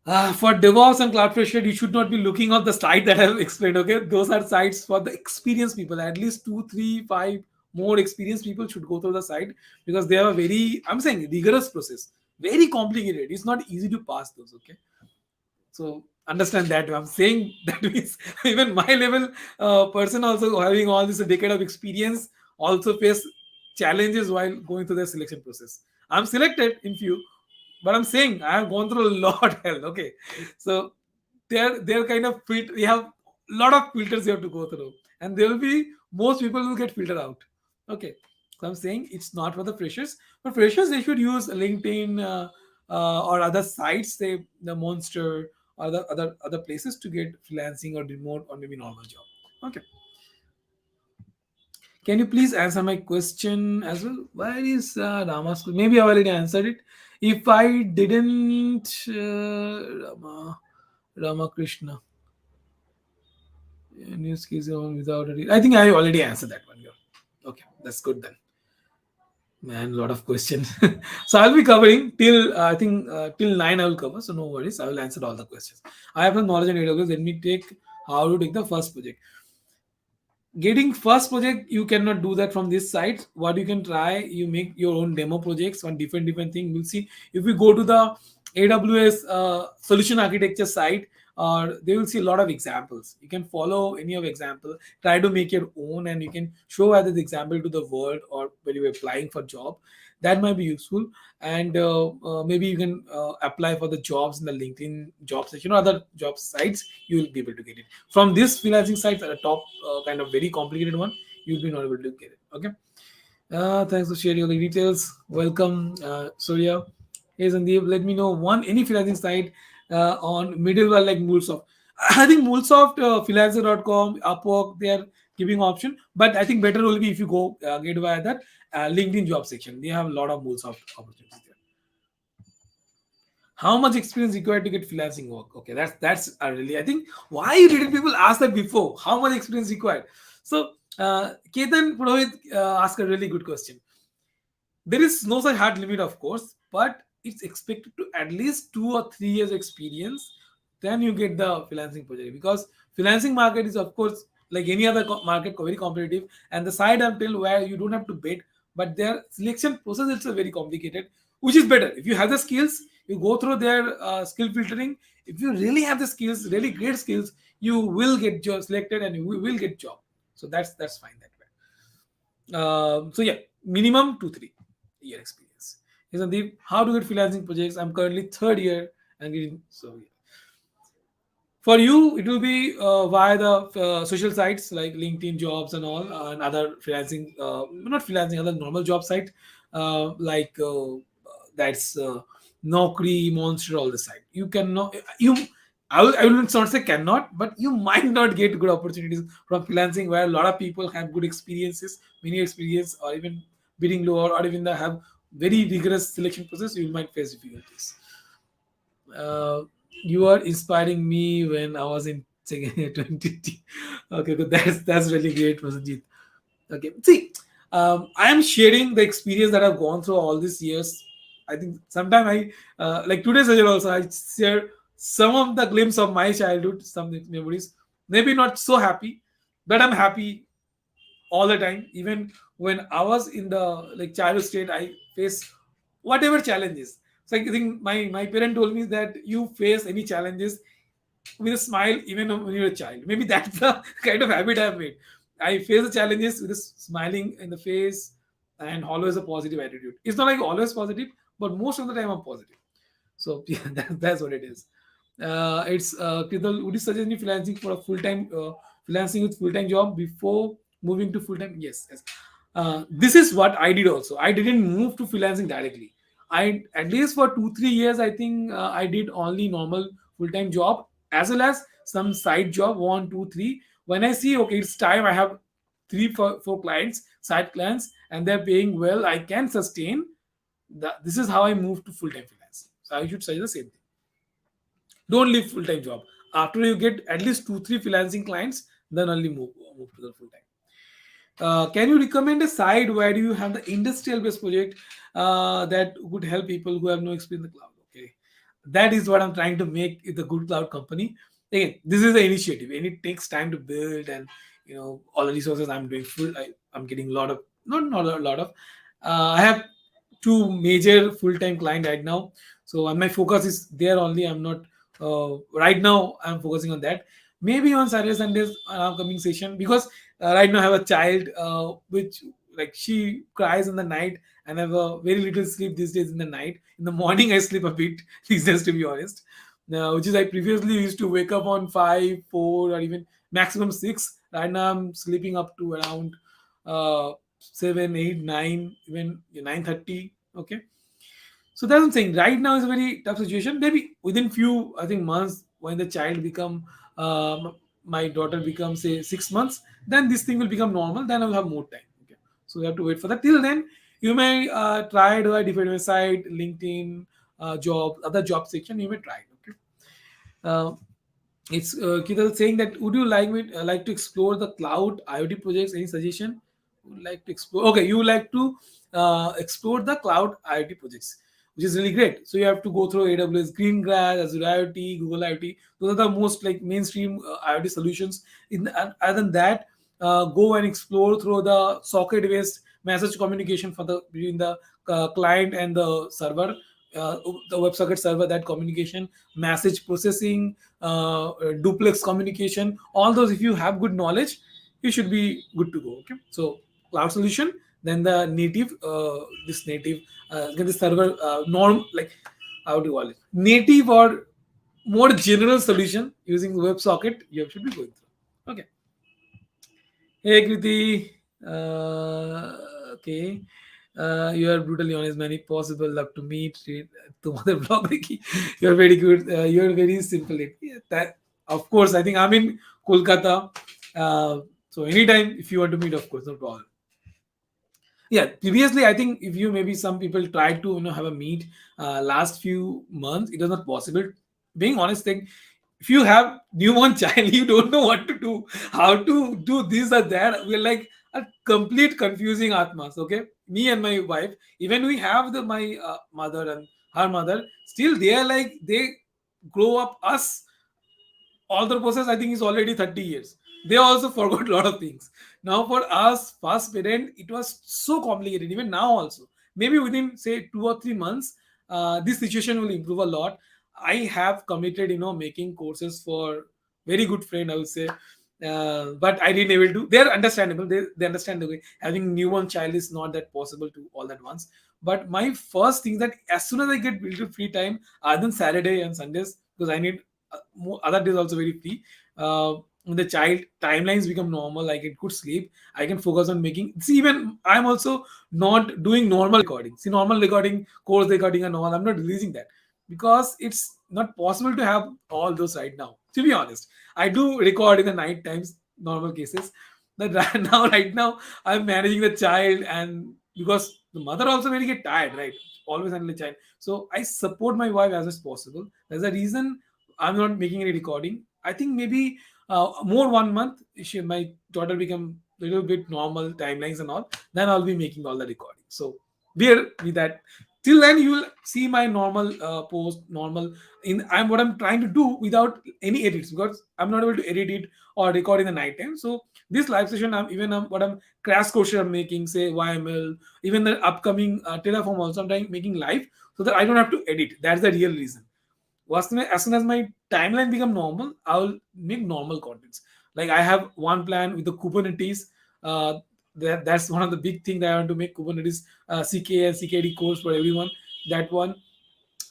For DevOps and Cloud Fresher, you should not be looking at the site that I have explained. Okay, those are sites for the experienced people. At least two, three, five more experienced people should go through the site because they have a very, I'm saying, rigorous process, very complicated. It's not easy to pass those. Okay, so understand that. I'm saying that means even my level person also having all this a decade of experience also face challenges while going through the selection process. I'm selected in few, but I'm saying I have gone through a lot hell. Okay, so they're kind of we have a lot of filters you have to go through, and there will be most people will get filtered out. Okay, So I'm saying it's not for the freshers. For freshers, they should use LinkedIn or other sites, say the Monster or other places to get freelancing or remote or maybe normal job. Okay. Can you please answer my question as well? Where is Rama's? Maybe I already answered it. If I didn't, Ramakrishna, new skills without it. I think I already answered that one. Yeah. Okay, that's good then. Man, lot of questions. So I'll be covering till I think till 9 I will cover. So no worries, I will answer all the questions. I have the knowledge in AWS. Let me take how to take the first project. Getting first project, you cannot do that from this site. What you can try, you make your own demo projects on different thing. We'll see if we go to the AWS solution architecture site, or they will see a lot of examples. You can follow any of example, try to make your own, and you can show either the example to the world or when you're applying for job. That might be useful. And maybe you can apply for the jobs in the LinkedIn job section or other job sites. You will be able to get it from this freelancing sites at the top, kind of very complicated one. You'll be not able to get it. Okay. Thanks for sharing all the details. Welcome, Surya. Hey Sandeep, let me know one any freelancing site on middleware like MuleSoft. I think MuleSoft, freelancer.com, Upwork, they are giving option, but I think better will be if you go get via that LinkedIn job section. They have a lot of MuleSoft opportunities there. How much experience required to get freelancing work? Okay, that's really, I think, why didn't people ask that before? How much experience required? So Ketan Purohit asked a really good question. There is no such hard limit, of course, but it's expected to at least 2 or 3 years experience. Then you get the freelancing project, because freelancing market is, of course, like any other market, very competitive. And the side until where you don't have to bid, but their selection process is very complicated, which is better if you have the skills. You go through their skill filtering. If you really have the skills, really great skills, you will get job selected and you will get job. So that's fine that way. So yeah, minimum 2 3 year experience. Hey Sandeep, how to get freelancing projects? I'm currently third year and getting, so yeah. For you, it will be via the social sites like LinkedIn jobs and all, and other freelancing, not freelancing, other normal job site, like that's Naukri, Monster, all the site. You cannot, you, I will not say cannot, but you might not get good opportunities from freelancing where a lot of people have good experiences, many experience, or even bidding lower, or even they have very rigorous selection process. You might face difficulties. uh, you are inspiring me when I was in 20. Okay, good. That's really great, Prasanjit. Okay, see, I am sharing the experience that I've gone through all these years. I think sometime I like today's session also I share some of the glimpse of my childhood, some memories. Maybe not so happy, but I'm happy all the time. Even when I was in the like childhood state, I face whatever challenges. So I think my parent told me that you face any challenges with a smile even when you're a child. Maybe that's the kind of habit I've made. I face the challenges with a smiling in the face and always a positive attitude. It's not like always positive, but most of the time I'm positive. So yeah, that's what it is. It's Kridal, would you suggest me freelancing for a full time freelancing with full time job before moving to full time? Yes, yes. This is what I did also. I didn't move to freelancing directly. I at least for 2 3 years I think I did only normal full time job as well as some side job, one two three. When I see okay it's time, I have three four clients, side clients, and they're paying well, I can sustain. This is how I moved to full time freelancing. So I should say the same thing. Don't leave full time job. After you get at least 2 3 freelancing clients, then only move to the full time. Can you recommend a site where you have the industrial based project that would help people who have no experience in the cloud? Okay, that is what I'm trying to make with a good cloud company. Again, this is the initiative, and it takes time to build, and all the resources I'm doing full. I'm getting a lot of, not a lot of. I have two major full time client right now, so my focus is there only. I'm not right now. I'm focusing on that. Maybe on Saturday Sundays upcoming session, because right now I have a child which like she cries in the night, and I have a very little sleep these days in the night. In the morning I sleep a bit these days, to be honest. Which is I previously used to wake up on 5 4 or even maximum 6. Right now I'm sleeping up to around 7, 8, 9, even 9:30. Okay, so that's what I'm saying. Right now is a very tough situation. Maybe within few, I think, months, when the child become, my daughter becomes, say, 6 months, then this thing will become normal. Then I will have more time. Okay, so we have to wait for that. Till then, you may try to identify website, LinkedIn, job, other job section. You may try. Okay. Uh, it's Kital saying that would you like to explore the cloud IoT projects? Any suggestion? Would like to explore? Okay, you would like to explore the cloud IoT projects, which is really great. So you have to go through AWS Greengrass, Azure IoT, Google IoT. Those are the most like mainstream IoT solutions. Other than that, go and explore through the socket-based message communication for the between the client and the server, the WebSocket server. That communication, message processing, duplex communication, all those, if you have good knowledge, you should be good to go. Okay, so cloud solution, then the native, this native, again the server, norm, like, how do you call it, native or more general solution using WebSocket, you should be going through. Okay. Hey Kriti, okay. You are brutally honest. Many possible love to meet. Tomorrow blog. You are very good. You are very simple. Yeah, that, of course. I think I'm in Kolkata. So anytime if you want to meet, of course, no problem. Yeah, previously I think if you, maybe some people tried to have a meet last few months, it was not possible. Being honest thing, if you have newborn child, you don't know what to do, how to do this or that. We're like a complete confusing atmas. Okay, me and my wife, even we have the my mother and her mother, still they are like, they grow up us, all the process I think is already 30 years. They also forgot a lot of things. Now for us first parent, it was so complicated. Even now also, maybe within say 2 or 3 months, this situation will improve a lot. I have committed, making courses for very good friend, I would say. But I didn't able to. They're understandable. They understand the way having newborn child is not that possible to all at once. But my first thing that as soon as I get little free time, other than Saturday and Sundays, because I need other days also very free. When the child timelines become normal, I get good sleep. I can focus on making. See, even I'm also not doing normal recording. See, normal recording, course recording, and all. I'm not releasing that because it's not possible to have all those right now. To be honest, I do record in the night times, normal cases. But right now, I'm managing the child, and because the mother also very get tired, right? Always handle the child. So I support my wife as much as possible. There's a reason I'm not making any recording. I think maybe more 1 month, my daughter become a little bit normal timelines and all. Then I'll be making all the recording. So bear with that. Till then, you will see my normal post, normal in. I'm trying to do without any edits because I'm not able to edit it or record in the night time. So this live session, what I'm crash course I'm making, say YML, even the upcoming Terraform also I'm making live so that I don't have to edit. That's the real reason. As soon as my timeline become normal, I will make normal contents. Like I have one plan with the Kubernetes. That's one of the big thing that I want to make Kubernetes CK and CKD course for everyone. That one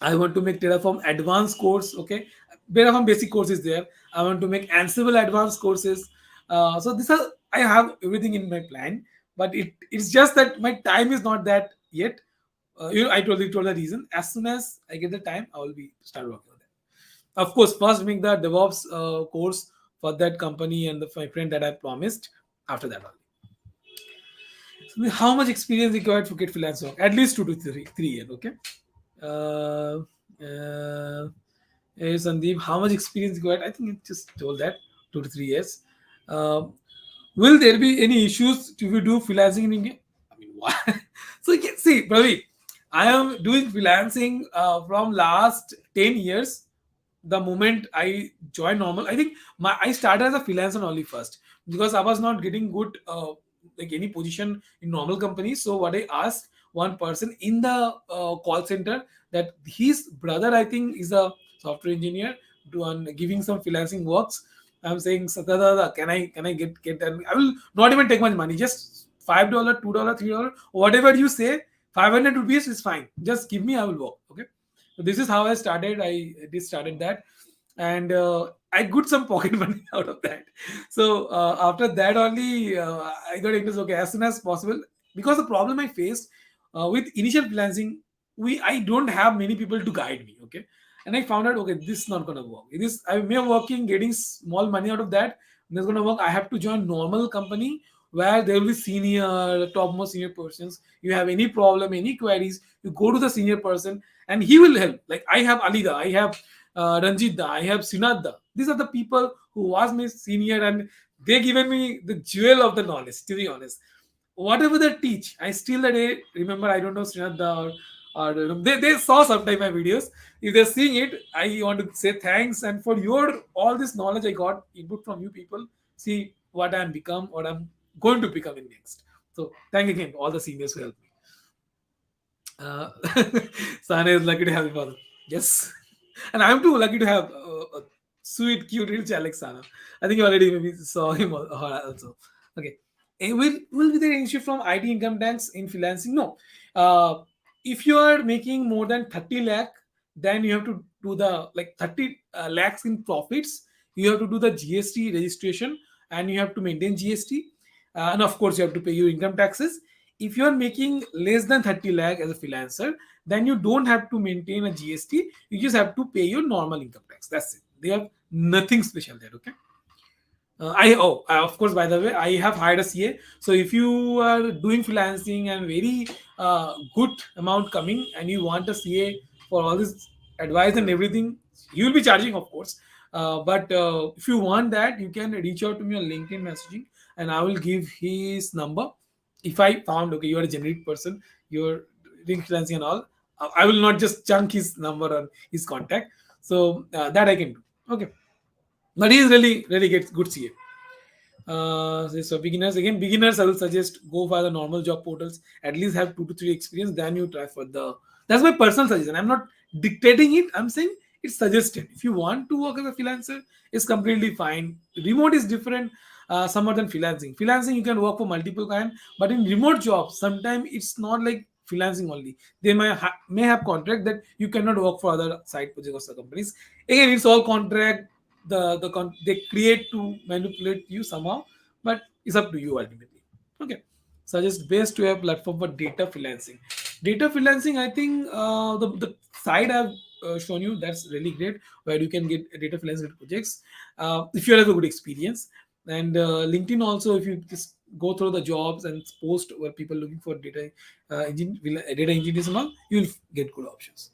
I want to make Terraform advanced course. Okay, Terraform basic course is there. I want to make Ansible advanced courses. So this are, I have everything in my plan, but it's just that my time is not that yet. I told the reason. As soon as I get the time, I will be start working on that. Of course, first make the DevOps course for that company and my friend that I promised. After that, only. So how much experience required for get freelance work? At least 2 to 3 years. Okay. Uh, uh, Hey Sandeep, how much experience you got? I think it just told that 2 to 3 years. Um, will there be any issues if you do freelancing in India? I mean, why? So you can see, Pravi, I am doing freelancing from last 10 years. The moment I joined normal, I think I started as a freelancer only first because I was not getting good like any position in normal companies. So what I asked one person in the call center, that his brother I think is a software engineer, giving some freelancing works. I'm saying, "Satadada, can I get that? I will not even take much money, just $5, $2, $3, whatever you say, 500 rupees is fine. Just give me, I will work." Okay. So this is how I started. I just started that, and I got some pocket money out of that. So after that only, I got into, okay, as soon as possible. because the problem I faced with initial freelancing, we I don't have many people to guide me. Okay, and I found out, okay, this is not gonna work. It is I may working getting small money out of that. It's gonna work. I have to join normal company where there will be senior, topmost senior persons. You have any problem, any queries, you go to the senior person and he will help. Like I have Alida, I have Ranjit Da, I have Sinat Da. These are the people who was my senior and they given me the jewel of the knowledge. To be honest, whatever they teach, I still the day remember. I don't know Sinat Da or they saw sometime my videos. If they're seeing it, I want to say thanks and for your all this knowledge I got input from you people. See what I'm become, what I'm going to become in next. So thank again all the seniors who helped me. Uh, Sana is lucky to have you, father. Yes, and I'm too lucky to have a sweet, cute little child like Sana. I think you already maybe saw him or her also. Okay, will be there an issue from IT income tax in freelancing? No. If you are making more than 30 lakh, then you have to do the like 30 lakhs in profits. You have to do the GST registration and you have to maintain GST, and of course you have to pay your income taxes. If you are making less than 30 lakh as a freelancer, then you don't have to maintain a GST. You just have to pay your normal income tax. That's it. They have nothing special there. Okay. Of course, by the way, I have hired a CA. So if you are doing freelancing and very good amount coming and you want a CA for all this advice and everything, you will be charging, of course. But if you want that, you can reach out to me on LinkedIn messaging, and I will give his number. If I found, okay, you are a generic person, you're doing freelancing and all, I will not just chunk his number or his contact. So that I can do. Okay, but he is really gets good CA. So beginners, again, beginners I will suggest go for the normal job portals. At least have 2 to 3 experience. Then you try for the. That's my personal suggestion. I'm not dictating it. I'm saying it's suggested. If you want to work as a freelancer, it's completely fine. Remote is different. Somewhat than freelancing. Freelancing you can work for multiple kind, but in remote jobs, sometimes it's not like freelancing only. They may have contract that you cannot work for other side projects or companies. Again, it's all contract they create to manipulate you somehow, but it's up to you ultimately. Okay, suggest best to have platform for data freelancing. Data freelancing, I think the side I've shown you, that's really great, where you can get data freelancing projects if you have a good experience. And LinkedIn also, if you just go through the jobs and post where people looking for data engineers and all, you'll get good options.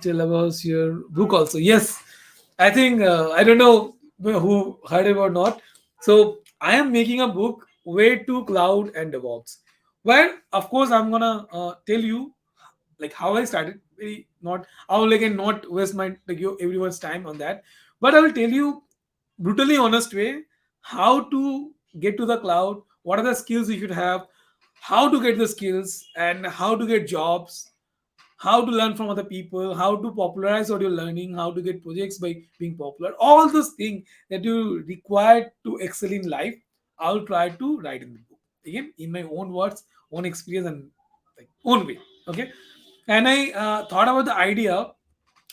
Tell about your book also. Yes, I think I don't know who heard it or not. So I am making a book, Way to Cloud and DevOps, where of course I'm gonna tell you like how I started. Very not I will again not waste my like everyone's time on that, but I will tell you brutally honest way how to get to the cloud. What are the skills you should have? How to get the skills and how to get jobs, how to learn from other people, how to popularize what you're learning, how to get projects by being popular, all those things that you require to excel in life. I'll try to write in the book. Again, in my own words, own experience, and like own way. Okay. And I thought about the idea.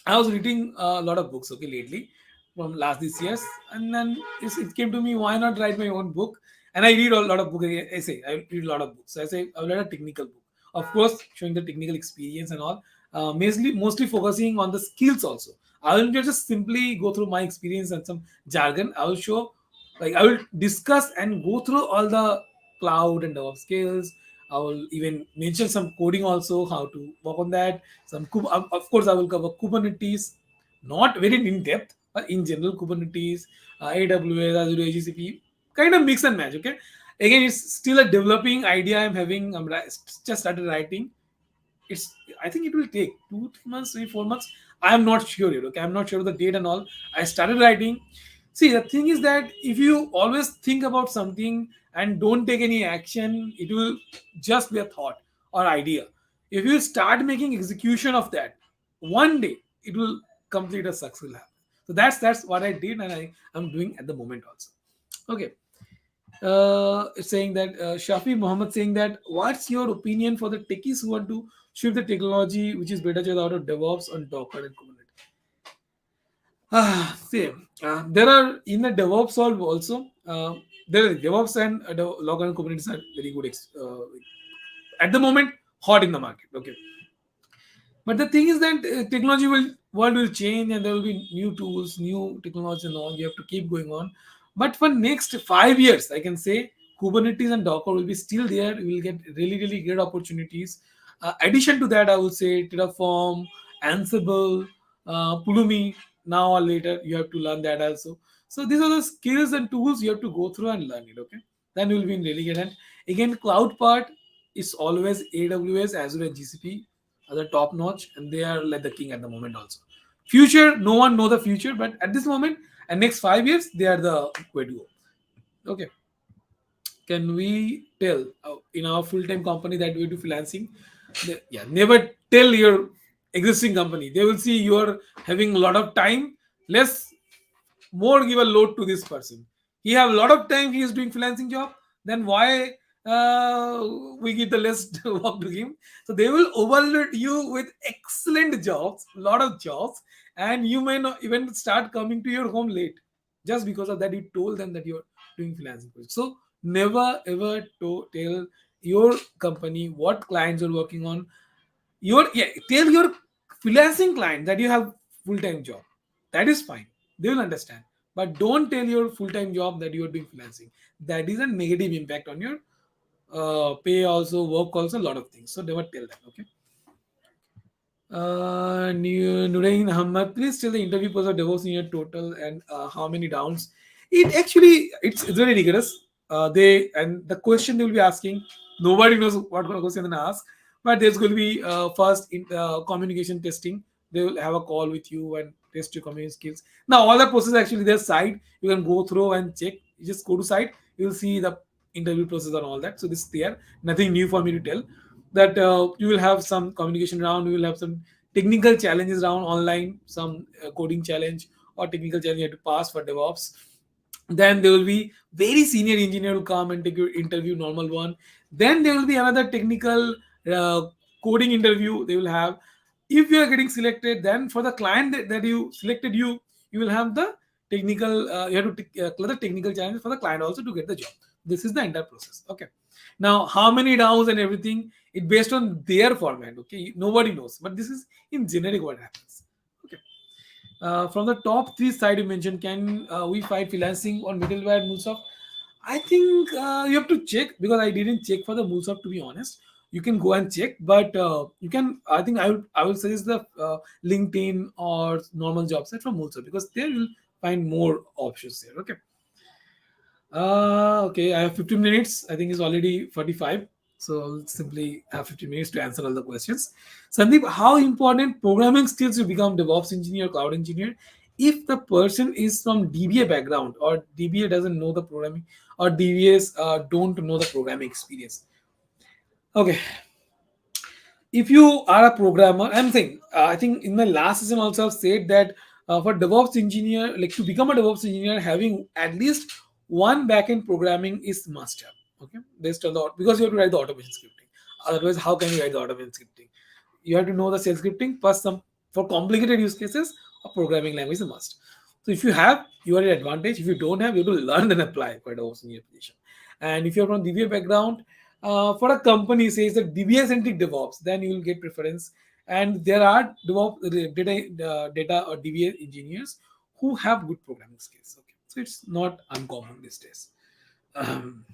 I was reading a lot of books, okay, lately from last this years, and then it came to me, why not write my own book? And I read a lot of book. I say I read a lot of books. So I say I'll write a technical book, of course, showing the technical experience and all. Mostly focusing on the skills also. I will not just simply go through my experience and some jargon. I will show, like I will discuss and go through all the cloud and DevOps skills. I will even mention some coding also, how to work on that. Of course, I will cover Kubernetes, not very in depth, but in general Kubernetes, AWS, Azure, GCP, kind of mix and match. Okay, again, it's still a developing idea. I'm having. Just started writing. It's. I think it will take 2 3 months, maybe 4 months. I am not sure yet. Okay, I'm not sure of the date and all. I started writing. See, the thing is that if you always think about something and don't take any action, it will just be a thought or idea. If you start making execution of that, one day it will complete a success will happen. So that's what I did, and I'm doing at the moment also. Okay. It's saying that Shafi Muhammad saying that what's your opinion for the techies who want to shift the technology which is better just out of DevOps on Docker and Kubernetes? See, there are in the DevOps solve also. The DevOps and the local communities are very good at the moment, hot in the market. Okay, but the thing is that technology will world will change and there will be new tools, new technology and all. You have to keep going on. But for next 5 years, I can say Kubernetes and Docker will be still there. We will get really great opportunities. Addition to that, I would say Terraform, Ansible, Pulumi. Now or later, you have to learn that also. So these are the skills and tools you have to go through and learn it. Okay, then you will be in really good. And again, cloud part is always AWS as well as GCP are the top notch, and they are like the king at the moment also. Future, no one know the future, but at this moment and next 5 years, they are the way to go. Okay, can we tell in our full-time company that we do freelancing? Yeah, never tell your existing company. They will see you are having a lot of time. Less more give a load to this person. He have a lot of time. He is doing freelancing job. Then why we give the less work to him? So they will overload you with excellent jobs, lot of jobs, and you may not even start coming to your home late just because of that. You told them that you're doing freelancing project. So never ever tell your company what clients you're working on. Tell your freelancing client that you have full-time job. That is fine, they will understand. But don't tell your full-time job that you are doing freelancing. That is a negative impact on your pay also, work also, a lot of things. So never tell that. Okay. Nurain Ahmad, please tell the interview process of DevOps in your total and how many downs. It actually it's very rigorous. They and the question they will be asking, nobody knows what kind of question they ask, but there's going to be first communication testing. They will have a call with you and test your communication skills. Now all the process actually their site you can go through and check. You just go to site, you'll see the interview process and all that. So this is there. Nothing new for me to tell that you will have some communication round, you will have some technical challenges round online, some coding challenge or technical challenge you have to pass for DevOps. Then there will be very senior engineer will come and take your interview, normal one. Then there will be another technical uh, coding interview they will have. If you are getting selected, then for the client that you selected, you will have the technical you have to clear the technical challenge for the client also to get the job. This is the entire process. Okay, now how many rounds and everything, it based on their format. Okay, nobody knows, but this is in generic what happens. Okay, from the top three side you mentioned, can we find freelancing on middleware MuleSoft? I think you have to check because I didn't check for the MuleSoft to be honest. You can go and check, but you can. I think I will suggest the LinkedIn or normal job site from MuleSoft because there you'll find more options there. Okay. Okay, I have 15 minutes. I think it's already 45. So I'll simply have 15 minutes to answer all the questions. Sandeep, how important programming skills to become DevOps engineer, cloud engineer? If the person is from DBA background or DBA doesn't know the programming or DBAs don't know the programming experience. Okay, if you are a programmer, I'm saying, I think in my last season also I've said that for DevOps engineer, like to become a DevOps engineer, having at least one backend programming is must have. Okay, based on the because you have to write the automation scripting. Otherwise, how can you write the automation scripting? You have to know the shell scripting plus some for complicated use cases. A programming language is a must. So if you have, you are at advantage. If you don't have, you have to learn and apply for DevOps engineer position. And if you're from DBA background, for a company says that DBA centric DevOps, then you will get preference. And there are DevOps data or DBA engineers who have good programming skills. Okay, so it's not uncommon these days. Um,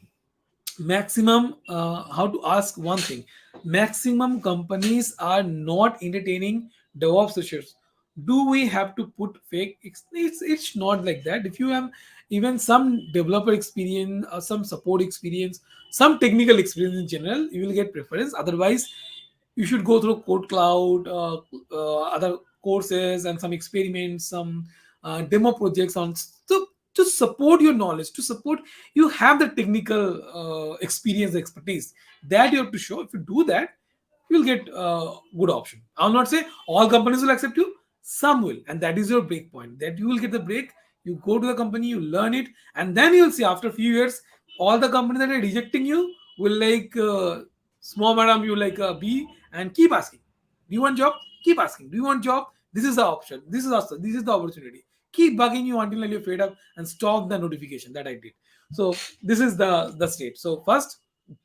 maximum how to ask one thing, maximum companies are not entertaining DevOps issues. Do we have to put fake it's not like that. If you have even some developer experience or some support experience, some technical experience in general, you will get preference. Otherwise you should go through code cloud, other courses and some experiments, some demo projects on to support your knowledge, to support you have the technical experience, expertise that you have to show. If you do that, you will get good option. I'll not say all companies will accept you, some will, and that is your break point, that you will get the break. You go to the company, you learn it, and then you'll see after a few years all the companies that are rejecting you will like small madam you like be and keep asking, do you want job, keep asking, do you want job, this is the option, this is also this is the opportunity, keep bugging you until you're fed up and stop the notification. That I did. So this is the state. So first,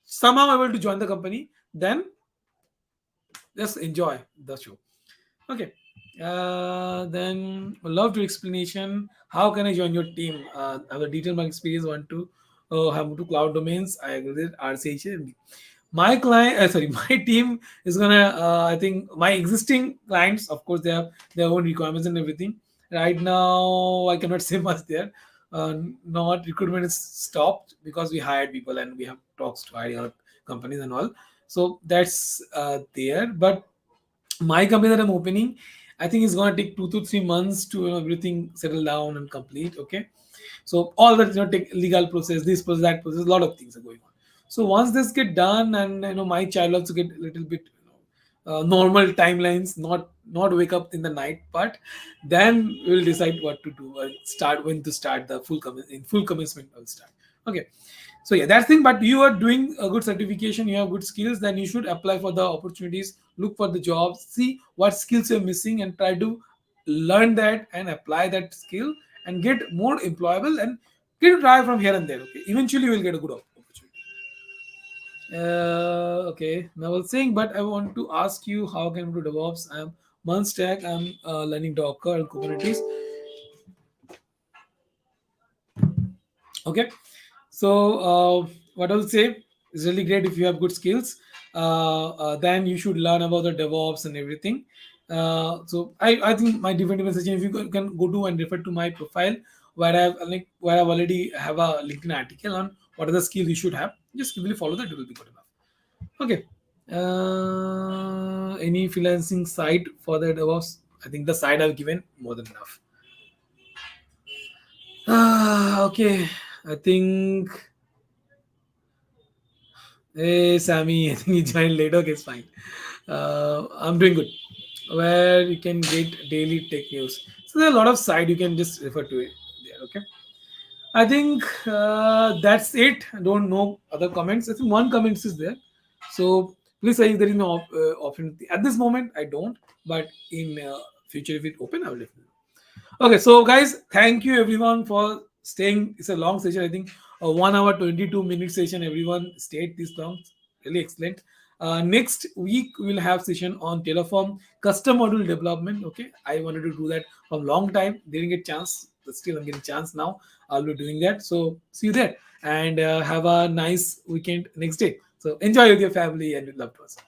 somehow able to join the company, then just enjoy the show. Okay. Then love to explanation. How can I join your team? I have a detailed my experience. Want to have moved to cloud domains. I agree with RCH. My client, sorry, my team is gonna. I think my existing clients, of course, they have their own requirements and everything. Right now, I cannot say much there. Not recruitment is stopped because we hired people and we have talks to hire other companies and all. So that's there. But my company that I'm opening, I think it's gonna take 2 to 3 months to everything settle down and complete. Okay, so all that take legal process, this process, that process, a lot of things are going on. So once this get done, and my child also get a little bit normal timelines, not wake up in the night, but then we'll decide what to do. Start when to start the in full commencement. I'll start. Okay, so yeah, that's thing. But you are doing a good certification, you have good skills, then you should apply for the opportunities, look for the jobs, see what skills you're missing, and try to learn that and apply that skill and get more employable and get to try from here and there. Okay, eventually you will get a good opportunity. Okay, now I was saying, but I want to ask you how can I do DevOps? I'm month stack. I'm learning Docker and Kubernetes. Okay, so what I'll say is really great if you have good skills. Then you should learn about the DevOps and everything. So I think my different session, if you can go to and refer to my profile where I've already have a LinkedIn article on what are the skills you should have. Just simply follow that, it will be good enough. Okay. Any freelancing site for the DevOps? I think the site I've given more than enough. Okay. I think. Hey, Sammy, I think you joined late. Okay, it's fine. I'm doing good. Where you can get daily tech news. So there are a lot of site you can just refer to it there. Okay. I think that's it. I don't know other comments. I think one comment is there. So please say if there is no option at this moment. I don't, but in future if it open, I will definitely. Okay, so guys, thank you everyone for staying. It's a long session. I think a 1 hour 22 minute session. Everyone stayed this long. Really excellent. Next week we'll have session on Terraform custom module development. Okay, I wanted to do that from long time. Didn't get chance. But still, I'm getting chance now. I'll be doing that. So see you there and have a nice weekend next day. So enjoy with your family and with loved ones.